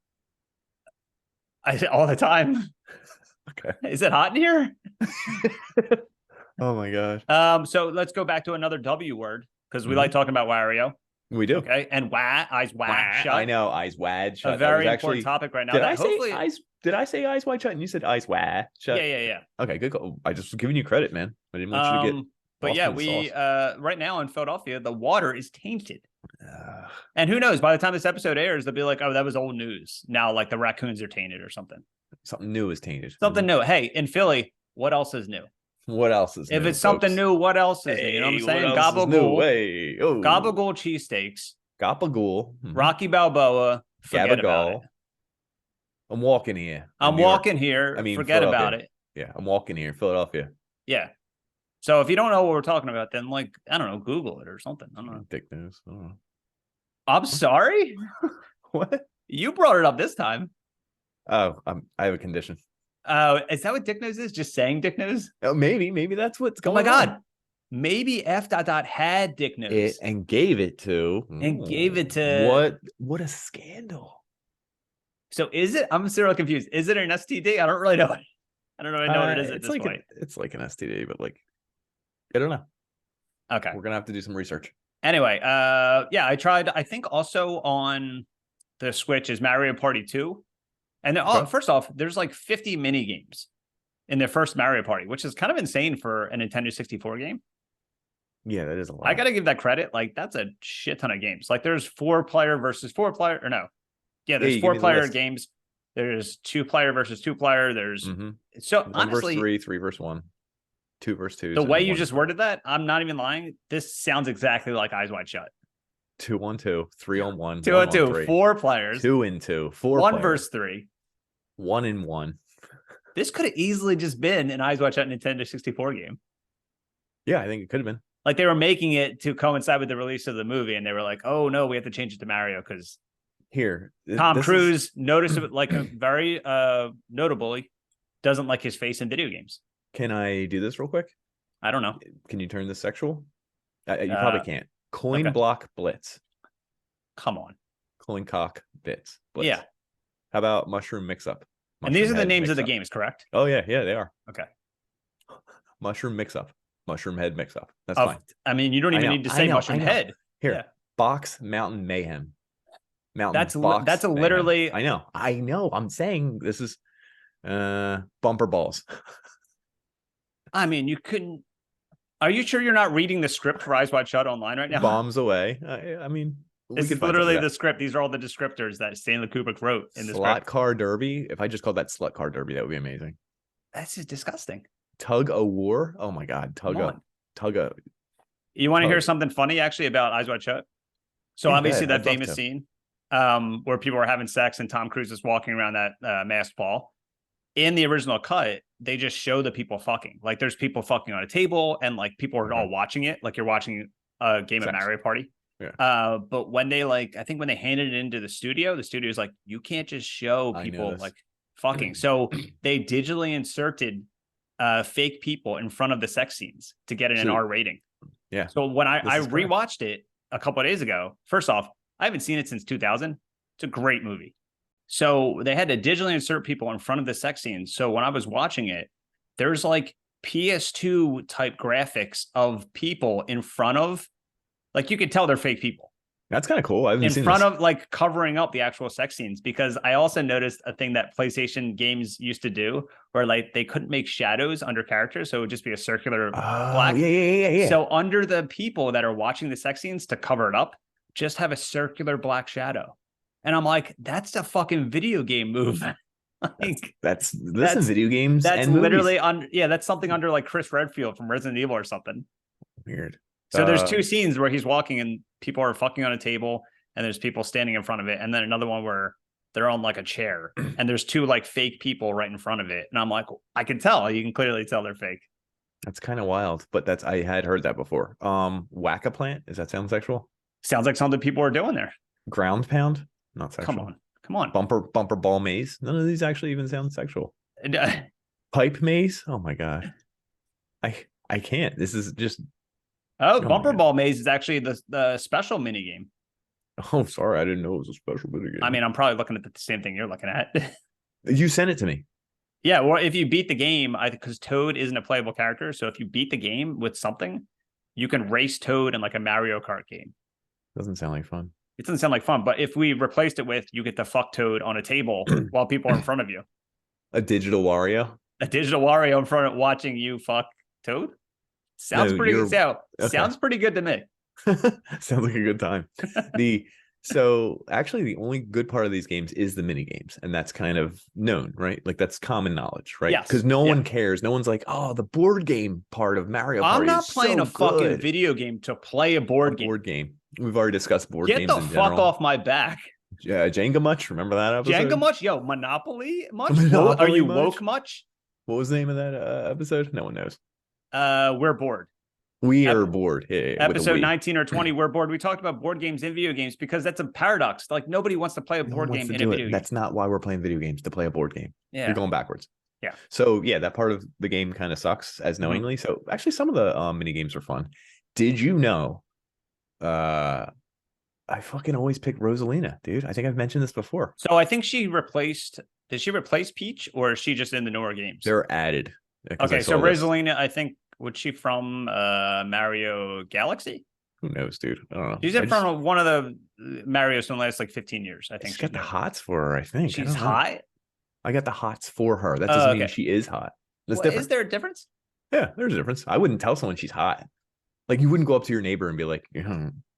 All the time. Okay. Is it hot in here? Oh my gosh. So let's go back to another W word because we like talking about Wario. We do. Okay. And eyes wide shut. I know, eyes wide shut. A very important topic right now. Did I say eyes wide shut? And you said eyes wide shut. Yeah. Okay, good. I just was giving you credit, man. I didn't want you to get. But yeah, right now in Philadelphia, the water is tainted. And who knows? By the time this episode airs, they'll be like, "Oh, that was old news." Now, like the raccoons are tainted or something. Something new is tainted. Something new. Hey, in Philly, what else is new? What else is new? If it's something new, what else is new? You know what I'm saying? Gabagool. Hey, Gabagool cheesesteaks. Gabagool. Rocky Balboa. Forget about it. I'm walking here. I'm walking here. I mean, forget about it. Yeah, I'm walking here. Philadelphia. Yeah. So if you don't know what we're talking about, then like, I don't know, Google it or something. I don't know. Dick news. I don't know. I'm sorry. What? You brought it up this time. Oh, I have a condition. Is that what dick news is? Just saying dick news? Oh, maybe that's what's going on. Oh my God. Maybe F. had dick news. And gave it to. What a scandal. So is it? I'm still confused. Is it an STD? I don't really know. I don't know what it is at this point. It's like an STD, but like, I don't know. Okay. We're going to have to do some research. Anyway, yeah, I tried. I think also on the Switch is Mario Party 2. And first off, there's like 50 mini games in the first Mario Party, which is kind of insane for a Nintendo 64 game. Yeah, that is a lot. I got to give that credit. Like, that's a shit ton of games. Like, there's 4-player versus 4-player, or no. Yeah, there's 4-player games. There's 2-player versus 2-player. There's so 1 honestly, versus 3, 3 versus 1, 2 versus 2. The way you just worded that, I'm not even lying. This sounds exactly like Eyes Wide Shut. 2-on-2, 3-on-1, 2-on-2, 4 players, 2-in-2, 4 1 versus 3, 1-in-1. This could have easily just been an Eyes Wide Shut Nintendo 64 game. Yeah, I think it could have been. Like they were making it to coincide with the release of the movie, and they were like, "Oh no, we have to change it to Mario because Tom Cruise noticed it like very notably doesn't like his face in video games." Can I do this real quick? I don't know. Can you turn this sexual? You probably can't. Coin block blitz. Come on. Coin cock blitz. Yeah. How about mushroom mix up? And these are the names of the games, correct? Oh yeah, they are. Okay. Mushroom mix up. Mushroom head mix up. That's fine. I mean, you don't even need to say mushroom head. Here, box mountain mayhem. That's literally. I know. I'm saying this is bumper balls. I mean, you couldn't. Are you sure you're not reading the script for Eyes Wide Shut online right now? Bombs away. I mean, this is literally the script. These are all the descriptors that Stanley Kubrick wrote in the script. Slot car derby. If I just called that slut car derby, that would be amazing. That's just disgusting. Tug o' war. Oh my God. Tug o'. You want to hear something funny actually about Eyes Wide Shut? So obviously that famous scene where people are having sex and Tom Cruise is walking around that masked ball. In the original cut, they just show the people fucking. Like there's people fucking on a table and like people are all watching it. Like you're watching a game of Mario Party. Yeah. But when they I think when they handed it into the studio's like, you can't just show people like fucking. So they digitally inserted fake people in front of the sex scenes to get an R rating. Yeah. So when I rewatched it a couple of days ago, first off, I haven't seen it since 2000. It's a great movie. So they had to digitally insert people in front of the sex scenes. So when I was watching it, there's like PS2 type graphics of people in front of, like you could tell they're fake people. That's kind of cool. I haven't seen in front of like covering up the actual sex scenes, because I also noticed a thing that PlayStation games used to do where like they couldn't make shadows under characters. So it would just be a circular black. Yeah. So under the people that are watching the sex scenes to cover it up, just have a circular black shadow. And I'm like, that's a fucking video game move. Like that's video games. That's literally that's something under like Chris Redfield from Resident Evil or something. Weird. So there's 2 scenes where he's walking and people are fucking on a table and there's people standing in front of it. And then another one where they're on like a chair and there's 2 like fake people right in front of it. And I'm like, I can tell, you can clearly tell they're fake. That's kind of wild, but I had heard that before. Whack-a-plant. Does that sound sexual? Sounds like something people are doing there. Ground pound. Not sexual. Come on. Bumper ball maze. None of these actually even sound sexual. Pipe maze. Oh my God. I can't. This is just Oh, Bumper Ball Maze is actually the special mini game. Oh, sorry, I didn't know it was a special mini game. I mean, I'm probably looking at the same thing you're looking at. You sent it to me. Yeah, well, if you beat the game, because Toad isn't a playable character, so if you beat the game with something, you can race Toad in like a Mario Kart game. Doesn't sound like fun. It doesn't sound like fun, but if we replaced it with, you get to fuck Toad on a table while people are in front of you. A digital Wario? A digital Wario in front of watching you fuck Toad? Sounds pretty good. Okay. Sounds pretty good to me. Sounds like a good time. So actually the only good part of these games is the mini games, and that's kind of known, right? Like that's common knowledge, right? Yes. Because no one cares. No one's like, oh, the board game part of Mario Party. I'm not playing a fucking video game to play a board game. We've already discussed board games. Get the fuck off my back. Yeah, Jenga much? Remember that episode? Jenga much? Yo, Monopoly much? Monopoly Are you much? woke much? What was the name of that episode? No one knows. We're bored. We are bored. Yeah, episode 19 or 20, we're bored. We talked about board games and video games because that's a paradox. Like nobody wants to play a board game in a video game. That's not why we're playing video games, to play a board game. Yeah. You're going backwards. Yeah. So yeah, that part of the game kind of sucks as knowingly. So actually some of the mini games are fun. Did you know I fucking always pick Rosalina, dude. I think I've mentioned this before. So I think did she replace Peach, or is she just in the newer games? They're added. Okay, so Rosalina, I think, was she from Mario Galaxy? Who knows, dude? I don't know. She's from one of the Marios in the last like 15 years. I think she's got the hots for her, I think. She's hot? I got the hots for her. That doesn't mean she is hot. That's different. Is there a difference? Yeah, there's a difference. I wouldn't tell someone she's hot. Like you wouldn't go up to your neighbor and be like,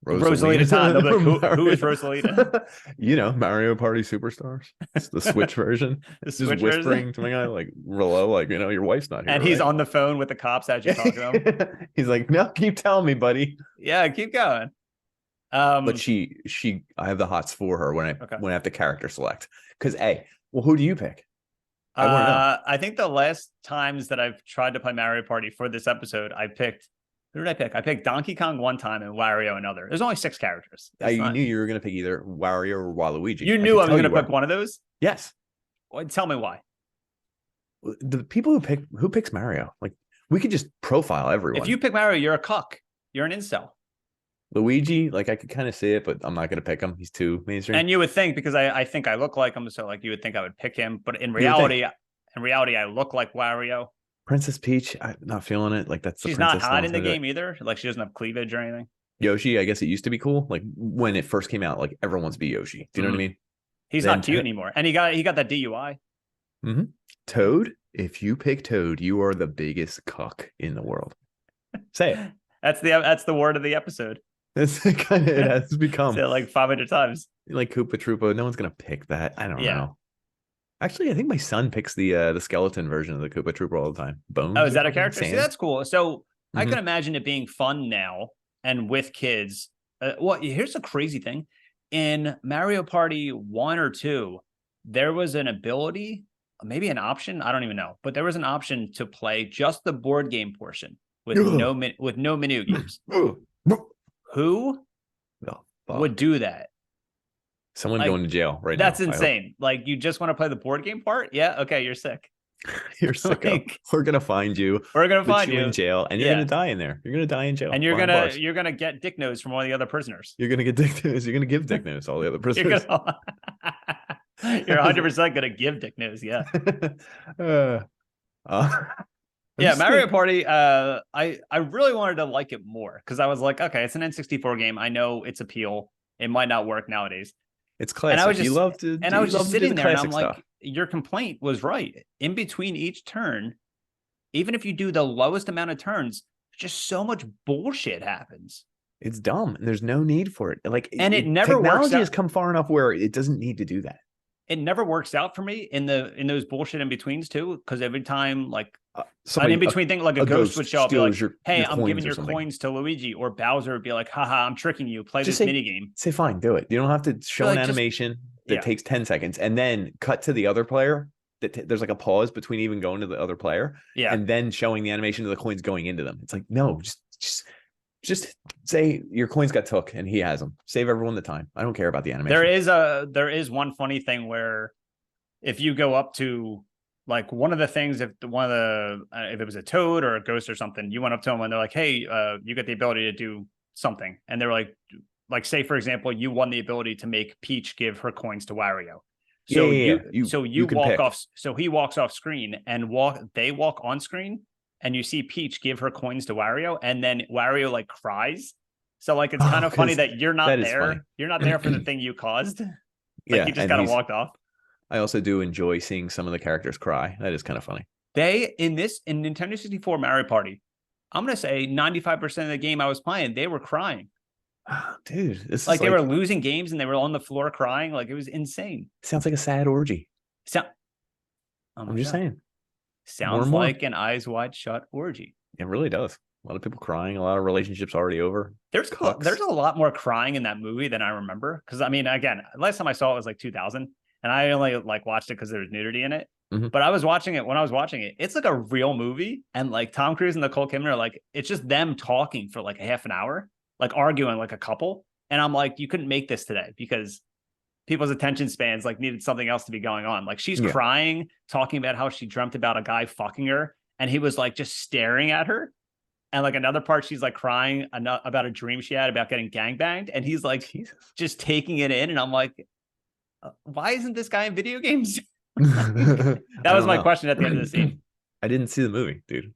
Rosalina's hot. Like, who is Rosalina? You know, Mario Party Superstars. It's the Switch version. Just whispering to my guy, like, Rolo, like, you know, your wife's not here. And he's on the phone with the cops as you talk to him. He's like, no, keep telling me, buddy. Yeah, keep going. But I have the hots for her when I have to character select. Because who do you pick? I think the last times that I've tried to play Mario Party for this episode, who did I pick? I picked Donkey Kong one time and Wario another. There's only 6 characters. I knew you were going to pick either Wario or Waluigi. You knew I was going to pick one of those? Yes. Well, tell me why. The people who picks Mario, like we could just profile everyone. If you pick Mario, you're a cuck. You're an incel. Luigi, like I could kind of see it, but I'm not going to pick him. He's too mainstream. And you would think, because I think I look like him, so like you would think I would pick him. But in reality, I look like Wario. Princess Peach, I'm not feeling it. Like she's not hot in the game either. Like she doesn't have cleavage or anything. Yoshi, I guess it used to be cool. Like when it first came out, like everyone wants to be Yoshi. Do you know what I mean? He's not cute anymore, and he got that DUI. Mm-hmm. Toad, if you pick Toad, you are the biggest cuck in the world. Say it. That's the word of the episode. That's kind of it has become. Said like 500 times. Like Koopa Troopa, no one's gonna pick that. I don't know. Actually, I think my son picks the skeleton version of the Koopa Trooper all the time. Bones. Oh, is that a character? See, that's cool. So I can imagine it being fun now and with kids. Here's the crazy thing. In Mario Party 1 or 2, there was an ability, maybe an option, I don't even know, but there was an option to play just the board game portion with no mini games. Who would do that? Someone going to jail right now. That's insane. Like, you just want to play the board game part? Yeah. Okay. You're sick. You're sick. We're going to find you. We're going to find you in jail, and you're going to die in there. You're going to die in jail. And you're going to get dick nose from all the other prisoners. You're going to get dick nose. You're going to give dick nose to all the other prisoners. You're 100% going to give dick nose. Yeah. Yeah, Mario Party, I really wanted to like it more because I was like, okay, it's an N64 game. I know its appeal. It might not work nowadays. It's classic. And I was just sitting there and I'm stuff. like, your complaint was right. In between each turn, even if you do the lowest amount of turns, just so much bullshit happens. It's dumb. And there's no need for it. Like, and it never works out. Technology has come far enough where it doesn't need to do that. It never works out for me in those bullshit in betweens too. Because every time, like an in between thing, like a ghost would show up, be like, "Hey, I'm giving your coins to Luigi," or Bowser would be like, "Haha, I'm tricking you. Play this mini game." Say fine, do it. You don't have to show an animation that takes 10 seconds and then cut to the other player. There's like a pause between even going to the other player, and then showing the animation of the coins going into them. It's like, no, just say your coins got took and he has them. Save everyone the time. I don't care about the animation. There is one funny thing where if you go up to like one of the things, if it was a toad or a ghost or something, you went up to them and they're like, hey, you get the ability to do something. And they're like, say, for example, you won the ability to make Peach give her coins to Wario. So you walk pick. Off. So he walks off screen and they walk on screen and you see Peach give her coins to Wario. And then Wario like cries. So like, it's kind of funny that you're not there. Funny. You're not there for the thing you caused. Like you just kind of walked off. I also do enjoy seeing some of the characters cry. That is kind of funny. In Nintendo 64 Mario Party, I'm going to say 95% of the game I was playing, they were crying. Oh, dude, this like is they were losing games and they were on the floor crying. Like it was insane. Sounds like a sad orgy. I'm just saying. Sounds like an Eyes Wide Shut orgy. It really does. A lot of people crying. A lot of relationships already over. There's a lot more crying in that movie than I remember. Because I mean, again, last time I saw it was like 2000. And I only like watched it because there was nudity in it. Mm-hmm. But I was watching it when I was watching it. It's like a real movie. And like Tom Cruise and Nicole Kidman are like, it's just them talking for like a half an hour, like arguing like a couple. And I'm like, you couldn't make this today because people's attention spans like needed something else to be going on. Like she's crying, talking about how she dreamt about a guy fucking her. And he was like just staring at her. And like another part, she's like crying about a dream she had about getting gangbanged. And he's like, just taking it in. And I'm like, why isn't this guy in video games? That was my question at the end of the scene. I didn't see the movie, dude.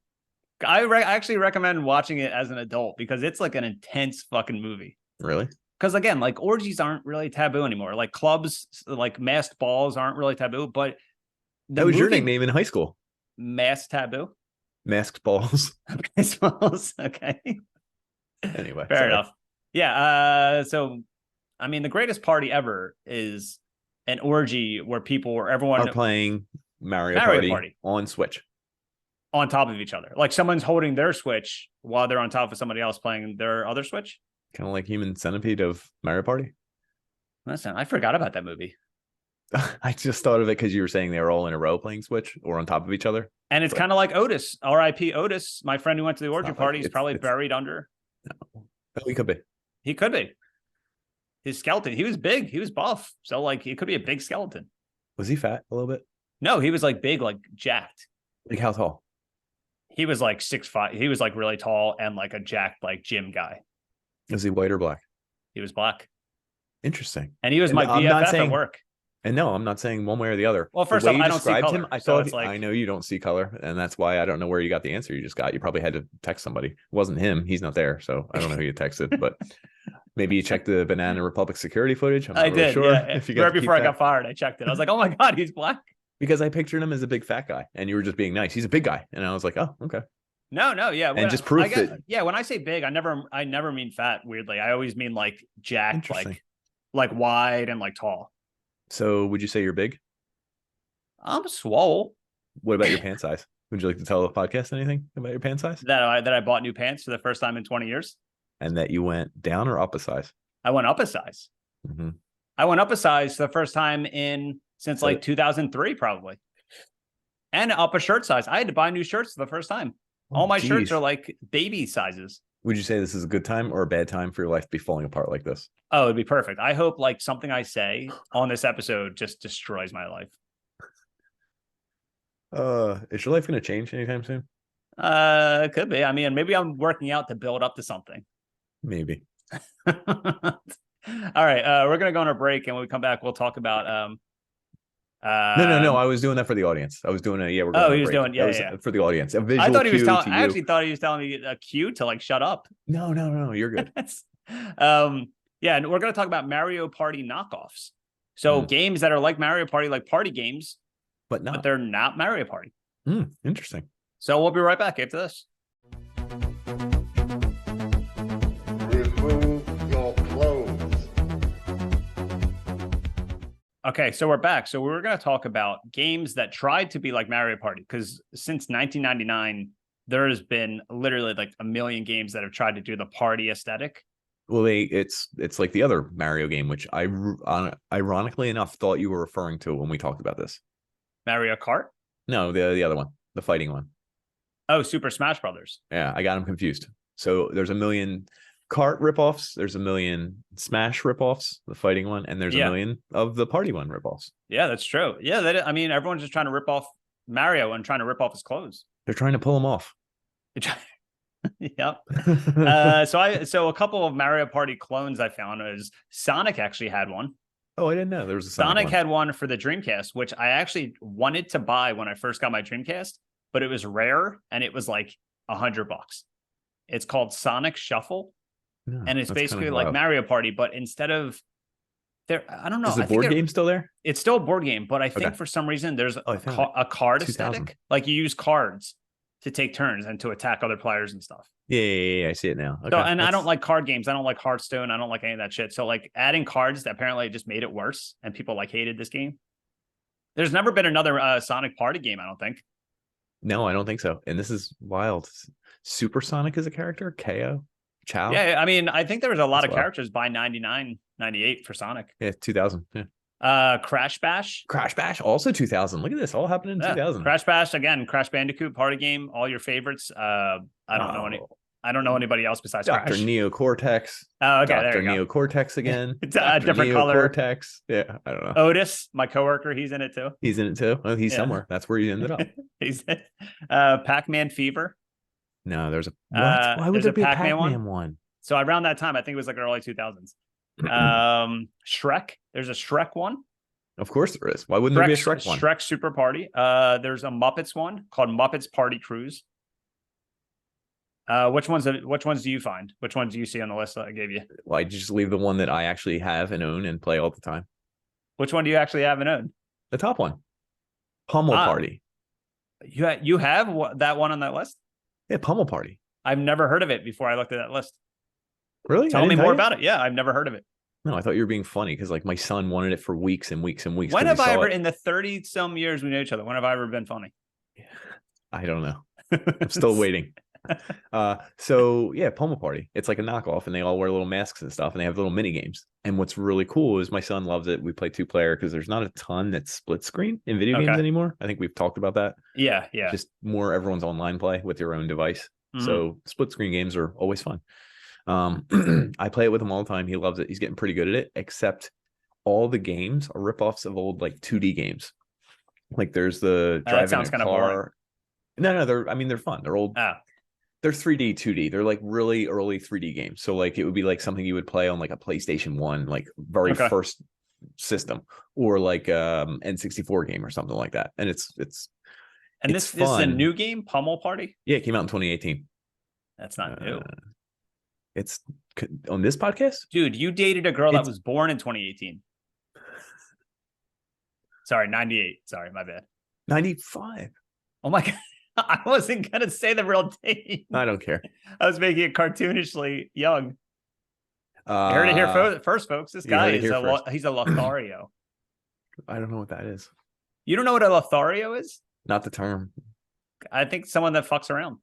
I actually recommend watching it as an adult because it's like an intense fucking movie. Really? Because again, like orgies aren't really taboo anymore. Like clubs, like masked balls aren't really taboo. But that was your nickname in high school. Masked taboo. Masked balls. Masked balls. Okay. Anyway, fair enough. Yeah. So, I mean, the greatest party ever is an orgy where everyone are playing Mario Party on Switch on top of each other. Like someone's holding their Switch while they're on top of somebody else playing their other Switch. Kind of like Human Centipede of Mario Party. Listen, I forgot about that movie. I just thought of it because you were saying they were all in a row playing Switch or on top of each other. And it's kind of like Otis, R.I.P. Otis, my friend who went to the orgy party. He's probably buried under. No. Oh, he could be. He could be. His skeleton, he was big, he was buff, so like it could be a big skeleton. Was he fat a little bit? No, he was like big, like jacked. Like how tall? He was like 6'5". He was like really tall and like a jacked like gym guy. Was he white or black? He was black. Interesting. And he was my BFF at work. And no, I'm not saying one way or the other. Well, first off, I don't see color. Him, I thought I know you don't see color, and that's why I don't know where you got the answer you just got. You probably had to text somebody. It wasn't him. He's not there, so I don't know who you texted, but maybe you checked the Banana Republic security footage. I'm not really sure. Yeah. If you right before I got fired, I checked it. I was like, oh my God, he's black. Because I pictured him as a big fat guy, and you were just being nice. He's a big guy, and I was like, oh, okay. No, yeah. And just proof that. Yeah, when I say big, I never mean fat. Weirdly, I always mean like jacked, like wide and like tall. So, would you say you're big? I'm swole. What about your pant size? Would you like to tell the podcast anything about your pant size? That I bought new pants for the first time in 20 years. And that you went down or up a size? I went up a size. Mm-hmm. I went up a size for the first time since like 2003, probably. And up a shirt size. I had to buy new shirts for the first time. All my shirts are like baby sizes. Would you say this is a good time or a bad time for your life to be falling apart like this? Oh, it'd be perfect. I hope like something I say on this episode just destroys my life. Is your life going to change anytime soon? It could be. I mean, maybe I'm working out to build up to something. Maybe. All right. We're going to go on a break, and when we come back, we'll talk about No. I was doing that for the audience. I was doing it. Yeah, we're going. Oh, he was doing. Yeah, for the audience. A visual. I thought he was telling. I actually thought he was telling me a cue to like shut up. No. You're good. Yeah, and we're going to talk about Mario Party knockoffs. So games that are like Mario Party, like party games, but they're not Mario Party. Interesting. So we'll be right back after this. Remove your clothes. Okay, so we're back. So we were going to talk about games that tried to be like Mario Party, because since 1999, there has been literally like a million games that have tried to do the party aesthetic. Well, it's like the other Mario game, which I ironically enough thought you were referring to when we talked about this. Mario Kart? No, the other one, the fighting one. Oh, Super Smash Brothers. Yeah, I got them confused. So there's a million Kart ripoffs, there's a million Smash ripoffs, the fighting one, and there's a million of the party one ripoffs. Yeah, that's true. Yeah, I mean, everyone's just trying to rip off Mario and trying to rip off his clothes. They're trying to pull him off. Yep. So a couple of Mario Party clones I found is Sonic actually had one. Oh, I didn't know there was a Sonic had one for the Dreamcast, which I actually wanted to buy when I first got my Dreamcast, but it was rare and it was like $100. It's called Sonic Shuffle, and it's basically like Mario Party, but instead of there, I don't know. Is the board game still there? It's still a board game, but I think for some reason there's a card aesthetic. Like you use cards to take turns and to attack other players and stuff. Yeah, I see it now. Okay. So, and I don't like card games. I don't like Hearthstone. I don't like any of that shit. So like adding cards, that apparently just made it worse, and people like hated this game. There's never been another Sonic Party game, I don't think. No, I don't think so. And this is wild. Super Sonic is a character? KO? Chow? Yeah, I mean, I think there was a lot of characters by 99, 98 for Sonic. Yeah, 2000. Yeah. Crash Bash. Crash Bash, also 2000. Look at this, all happened in 2000. Crash Bash, again, Crash Bandicoot, party game, all your favorites. I don't know anybody else besides Dr. Crash. Neocortex. Oh, okay, Dr. there you go. Neocortex again. It's a different color. Neocortex. Yeah, I don't know. Otis, my coworker, he's in it too. He's in it too. Oh, he's somewhere. That's where he ended up. He's in Pac-Man Fever. No, there's a what? Why would there be a Pac-Man one? So around that time, I think it was like early 2000s. Shrek. There's a Shrek one. Of course there is. Why wouldn't there be a Shrek one? Shrek Super Party. There's a Muppets one called Muppets Party Cruise. Which ones do you find? Which ones do you see on the list that I gave you? Well, I just leave the one that I actually have and own and play all the time. Which one do you actually have and own? The top one. Pummel Party. You have that one on that list? Yeah, Pummel Party. I've never heard of it before I looked at that list. Really? Tell me more about it. Yeah, I've never heard of it. No, I thought you were being funny because like my son wanted it for weeks and weeks and weeks. When have I ever, in the 30 some years we know each other, when have I ever been funny? I don't know. I'm still waiting. So yeah, Pummel Party. It's like a knockoff, and they all wear little masks and stuff, and they have little mini games. And what's really cool is my son loves it. We play 2-player because there's not a ton that's split screen in video games anymore. I think we've talked about that. Yeah. Just more everyone's online play with your own device. So split screen games are always fun. I play it with him all the time. He loves it. He's getting pretty good at it, except all the games are ripoffs of old like 2D games. Like there's the driving a car. No, they're fun. They're old. They're 3D, 2D. They're like really early 3D games. So like it would be like something you would play on like a PlayStation 1, like very first system, or like N64 game or something like that. And it's this is a new game, Pummel Party? Yeah, it came out in 2018. That's not new. It's on this podcast? Dude, you dated a girl that was born in 2018. Sorry, 98. Sorry, my bad. 95. Oh my God. I wasn't going to say the real date. I don't care. I was making it cartoonishly young. You heard it here first, folks. This guy is he's a Lothario. I don't know what that is. You don't know what a Lothario is? Not the term. I think someone that fucks around,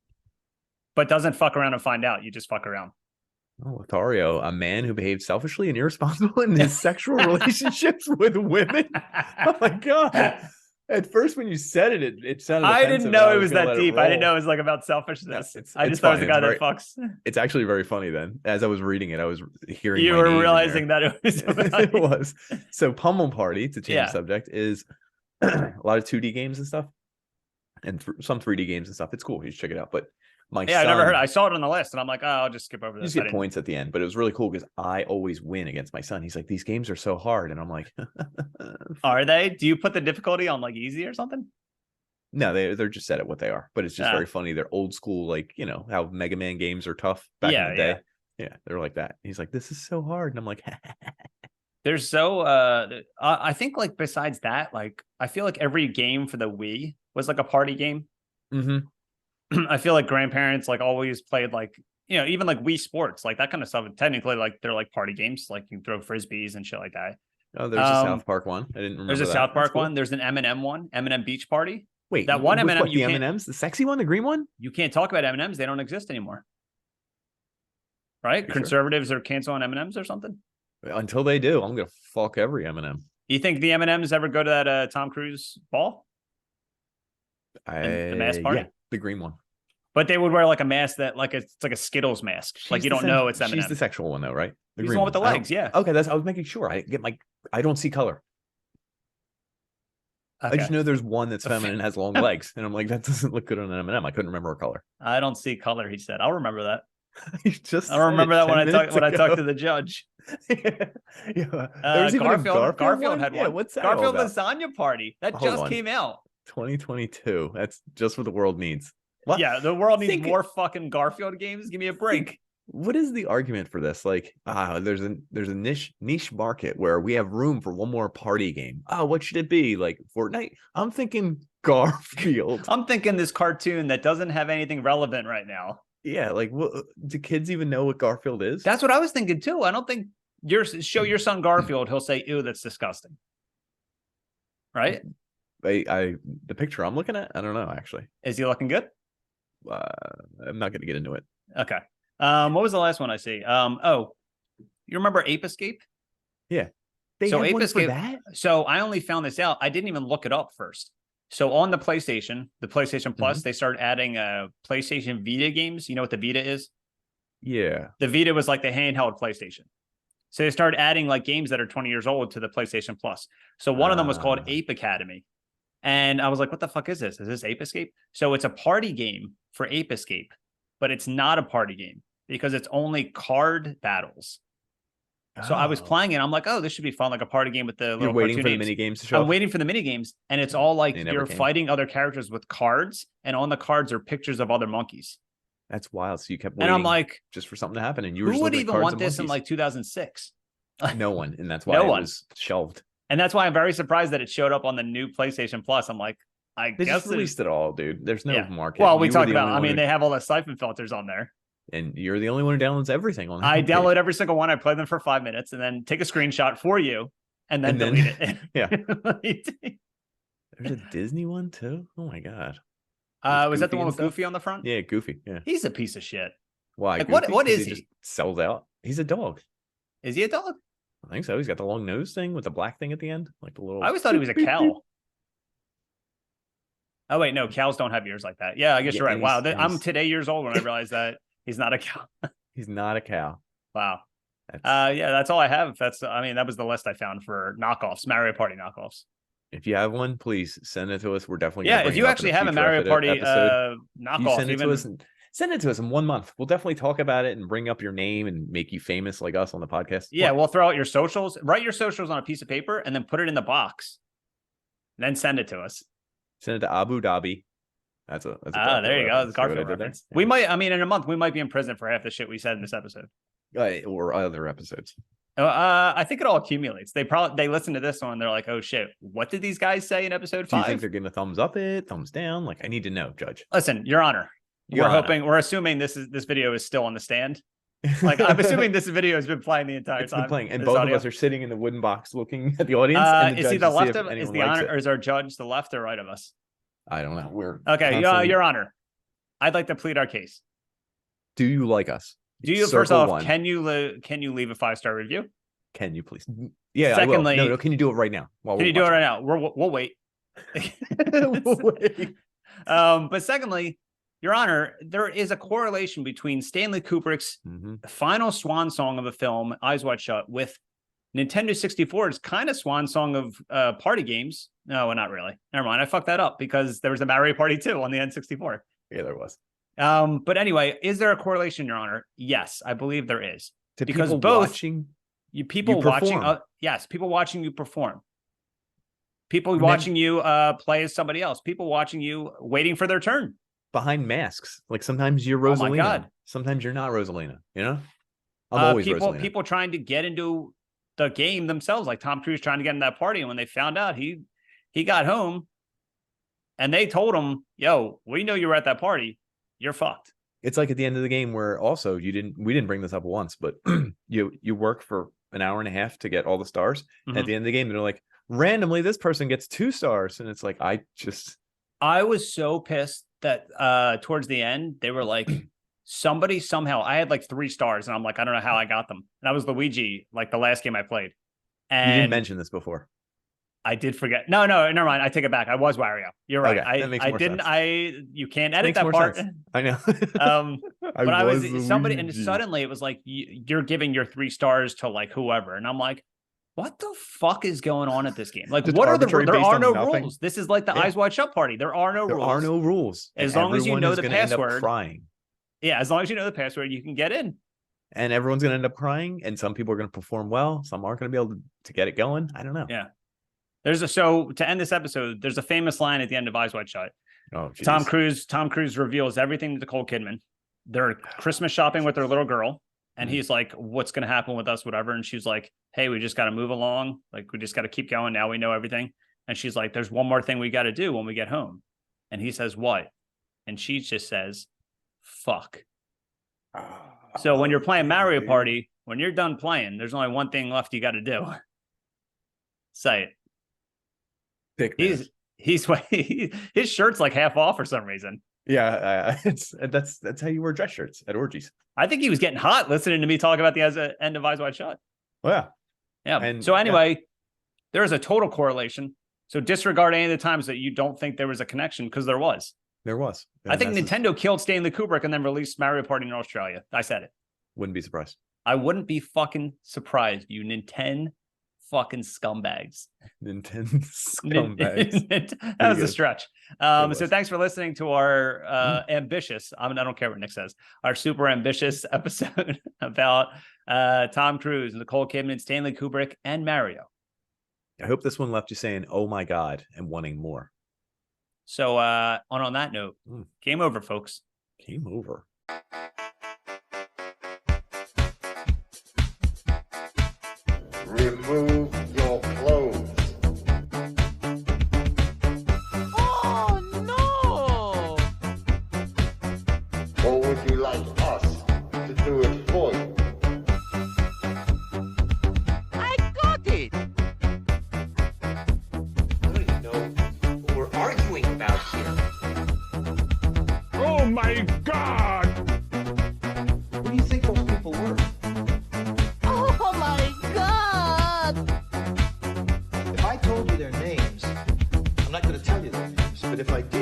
but doesn't fuck around and find out. You just fuck around. Oh, Lothario, a man who behaved selfishly and irresponsible in his sexual relationships with women. Oh my God. At first, when you said it, it sounded offensive. I didn't know it was that deep. I didn't know it was like about selfishness. I just thought it was a guy that fucks. It's actually very funny then. As I was reading it, I was hearing you were realizing that it was it was. So Pummel Party, to change the subject, is a lot of 2D games and stuff. And some 3D games and stuff. It's cool. You should check it out. But my son, I never heard. I saw it on the list, and I'm like, oh, I'll just skip over this. You get points at the end, but it was really cool because I always win against my son. He's like, these games are so hard, and I'm like, are they? Do you put the difficulty on like easy or something? No, they're just set at what they are. But it's just very funny. They're old school, like how Mega Man games are tough back in the day. Yeah, they're like that. He's like, this is so hard, and I'm like, there's so. I think like besides that, like I feel like every game for the Wii was like a party game. Mm-hmm. I feel like grandparents like always played like, even like Wii Sports, like that kind of stuff. Technically, like they're like party games, like you can throw frisbees and shit like that. Oh, there's a South Park one. I didn't remember. There's a South Park one. There's an M&M one, M&M Beach Party. Wait, that one M&M. The M&Ms, the sexy one, the green one. You can't talk about M&Ms. They don't exist anymore. Right? Conservatives are canceling M&Ms or something. Until they do, I'm gonna fuck every M&M. You think the M&Ms ever go to that Tom Cruise ball? The mask party? Yeah, the green one. But they would wear like a mask that like it's like a Skittles mask. Like you don't know it's M&M. She's the sexual one though, right? The green one with the legs, yeah. Okay, I was making sure. I don't see color. I just know there's one that's feminine and has long legs, and I'm like, that doesn't look good on an M&M. I couldn't remember a color. I don't see color. He said, "I'll remember that." I remember that when I talked to the judge. There was even Garfield had one. What's that? Garfield Lasagna Party that just came out. 2022. That's just what the world needs. What? Yeah, the world needs more fucking Garfield games. Give me a break. What is the argument for this? Like, there's a niche market where we have room for one more party game. Oh, what should it be? Like Fortnite? I'm thinking Garfield. I'm thinking this cartoon that doesn't have anything relevant right now. Yeah, like, do kids even know what Garfield is? That's what I was thinking too. I don't think show your son Garfield, he'll say, "Ew, that's disgusting." Right? The picture I'm looking at, I don't know actually. Is he looking good? I'm not going to get into it. Okay. What was the last one I see? You remember Ape Escape? Yeah. Ape Escape. So I only found this out. I didn't even look it up first. So on the PlayStation Plus, they started adding PlayStation Vita games. You know what the Vita is? Yeah. The Vita was like the handheld PlayStation. So they started adding like games that are 20 years old to the PlayStation Plus. So one of them was called Ape Academy. And I was like, what the fuck is this? Is this Ape Escape? So it's a party game for Ape Escape, but it's not a party game because it's only card battles. So I was playing it. I'm like, oh, this should be fun, like a party game with the little. You're waiting for the mini games to show up? I'm waiting for the mini games, and it's all like you're fighting other characters with cards, and on the cards are pictures of other monkeys. That's wild. So you kept waiting, and I'm like, just for something to happen, and you were. Who would even want this in like 2006? No one, and that's why it was shelved. And that's why I'm very surprised that it showed up on the new PlayStation Plus. I'm like, they just released it all, dude. There's no market. Well, we talked about. I mean, they have all the siphon filters on there. And you're the only one who downloads everything on. I download every single one. I play them for 5 minutes, and then take a screenshot for you, and then delete it. Yeah. There's a Disney one too. Oh my god. Was that the one with Goofy on the front? Yeah, Goofy. Yeah. He's a piece of shit. Why? Like, what is he? Just sells out. He's a dog. Is he a dog? I think so. He's got the long nose thing with the black thing at the end, like the little. I always thought he was a cow. Oh wait, no, cows don't have ears like that. Yeah, I guess you're right. Wow, I'm today years old when I realized that he's not a cow. He's not a cow. Wow. Yeah, that's all I have. That was the list I found for knockoffs, Mario Party knockoffs. If you have one, please send it to us. We're definitely if you actually have a Mario Party knockoff, send it to us in 1 month. We'll definitely talk about it and bring up your name and make you famous like us on the podcast. Yeah, we'll throw out your socials, write your socials on a piece of paper, and then put it in the box. Then send it to us. Send it to Abu Dhabi. That's a there you go. It's Garfield reference. We might, in a month, we might be in prison for half the shit we said in this episode. Or other episodes. I think it all accumulates. They listen to this one and they're like, oh shit, what did these guys say in episode 5? Do you think they're giving a thumbs up thumbs down? Like, I need to know, Judge. Listen, Your Honor. We're assuming this video is still on the stand. Like, I'm assuming this video has been playing the entire time. Been playing, and both of us are sitting in the wooden box looking at the audience. And is he the left of? Is the honor, or is our judge the left or right of us? I don't know. We're okay. Your Honor, I'd like to plead our case. Do you like us? Do you? First off, can you leave a 5-star review? Can you please? Yeah. Secondly, no. Can you do it right now? Can you do it right now? We'll wait. We'll wait. But secondly, Your Honor, there is a correlation between Stanley Kubrick's final swan song of a film, Eyes Wide Shut, with Nintendo 64's kind of swan song of party games. No, well, not really. Never mind. I fucked that up because there was a Mario Party 2 on the N64. Yeah, there was. But anyway, is there a correlation, Your Honor? Yes, I believe there is. To because people both watching, people watching you perform. People watching you play as somebody else. People watching you waiting for their turn. Behind masks. Like sometimes you're Rosalina. Oh my God. Sometimes you're not Rosalina, you know? I'm always Rosalina. People trying to get into the game themselves, like Tom Cruise trying to get in that party. And when they found out he got home and they told him, yo, we know you were at that party. You're fucked. It's like at the end of the game where also we didn't bring this up once, but you work for an hour and a half to get all the stars. Mm-hmm. At the end of the game, they're like, randomly, this person gets 2 stars. And it's like, I was so pissed that towards the end, they were like, somebody somehow, I had like 3 stars. And I'm like, I don't know how I got them. And I was Luigi, like the last game I played. And you didn't mention this before. I did forget. No, never mind. I take it back. I was Wario. You're right. Okay, I didn't. Sense. You can't edit that part. Sense. I know. But I was somebody, and suddenly it was like you're giving your 3 stars to like whoever, and I'm like, what the fuck is going on at this game? Like, Just what are arbitrary there based are on no nothing. rules. This is like the Yeah. Eyes Wide Shut party. There are no There rules. are no rules. As And long as you everyone know is the gonna end up password. crying. Yeah, as long as you know the password, you can get in. And everyone's gonna end up crying, and some people are gonna perform well, some aren't gonna be able to get it going. I don't know. Yeah. So to end this episode, there's a famous line at the end of Eyes Wide Shut. Oh, geez. Tom Cruise reveals everything to Nicole Kidman. They're Christmas shopping with their little girl. And he's like, what's going to happen with us, whatever. And she's like, hey, we just got to move along. Like, we just got to keep going. Now we know everything. And she's like, there's one more thing we got to do when we get home. And he says, what? And she just says, fuck. So when you're playing Mario Party, when you're done playing, there's only one thing left you got to do. Say it. His shirt's like half off for some reason. Yeah, that's how you wear dress shirts at orgies. I think he was getting hot listening to me talk about the end of Eyes Wide Shut. Oh, yeah. Yeah. And, so anyway, there is a total correlation. So disregard any of the times that you don't think there was a connection, because there was. There was. I think Nintendo killed Stanley Kubrick and then released Mario Party in Australia. I said it. Wouldn't be surprised. I wouldn't be fucking surprised, you Nintendo fucking scumbags. Nintendo scumbags. That was a stretch. So thanks for listening to our ambitious, I don't care what Nick says, our super ambitious episode about Tom Cruise, Nicole Kidman, Stanley Kubrick, and Mario. I hope this one left you saying, oh my God, and wanting more. So on that note, game over, folks. Game over. Remove your clothes. Oh no! Or would you like us to do it for you? I got it! I don't even know what we're arguing about here. Oh my God! Who do you think those people were? Oh my god! If I told you their names, I'm not going to tell you their names, but if I did,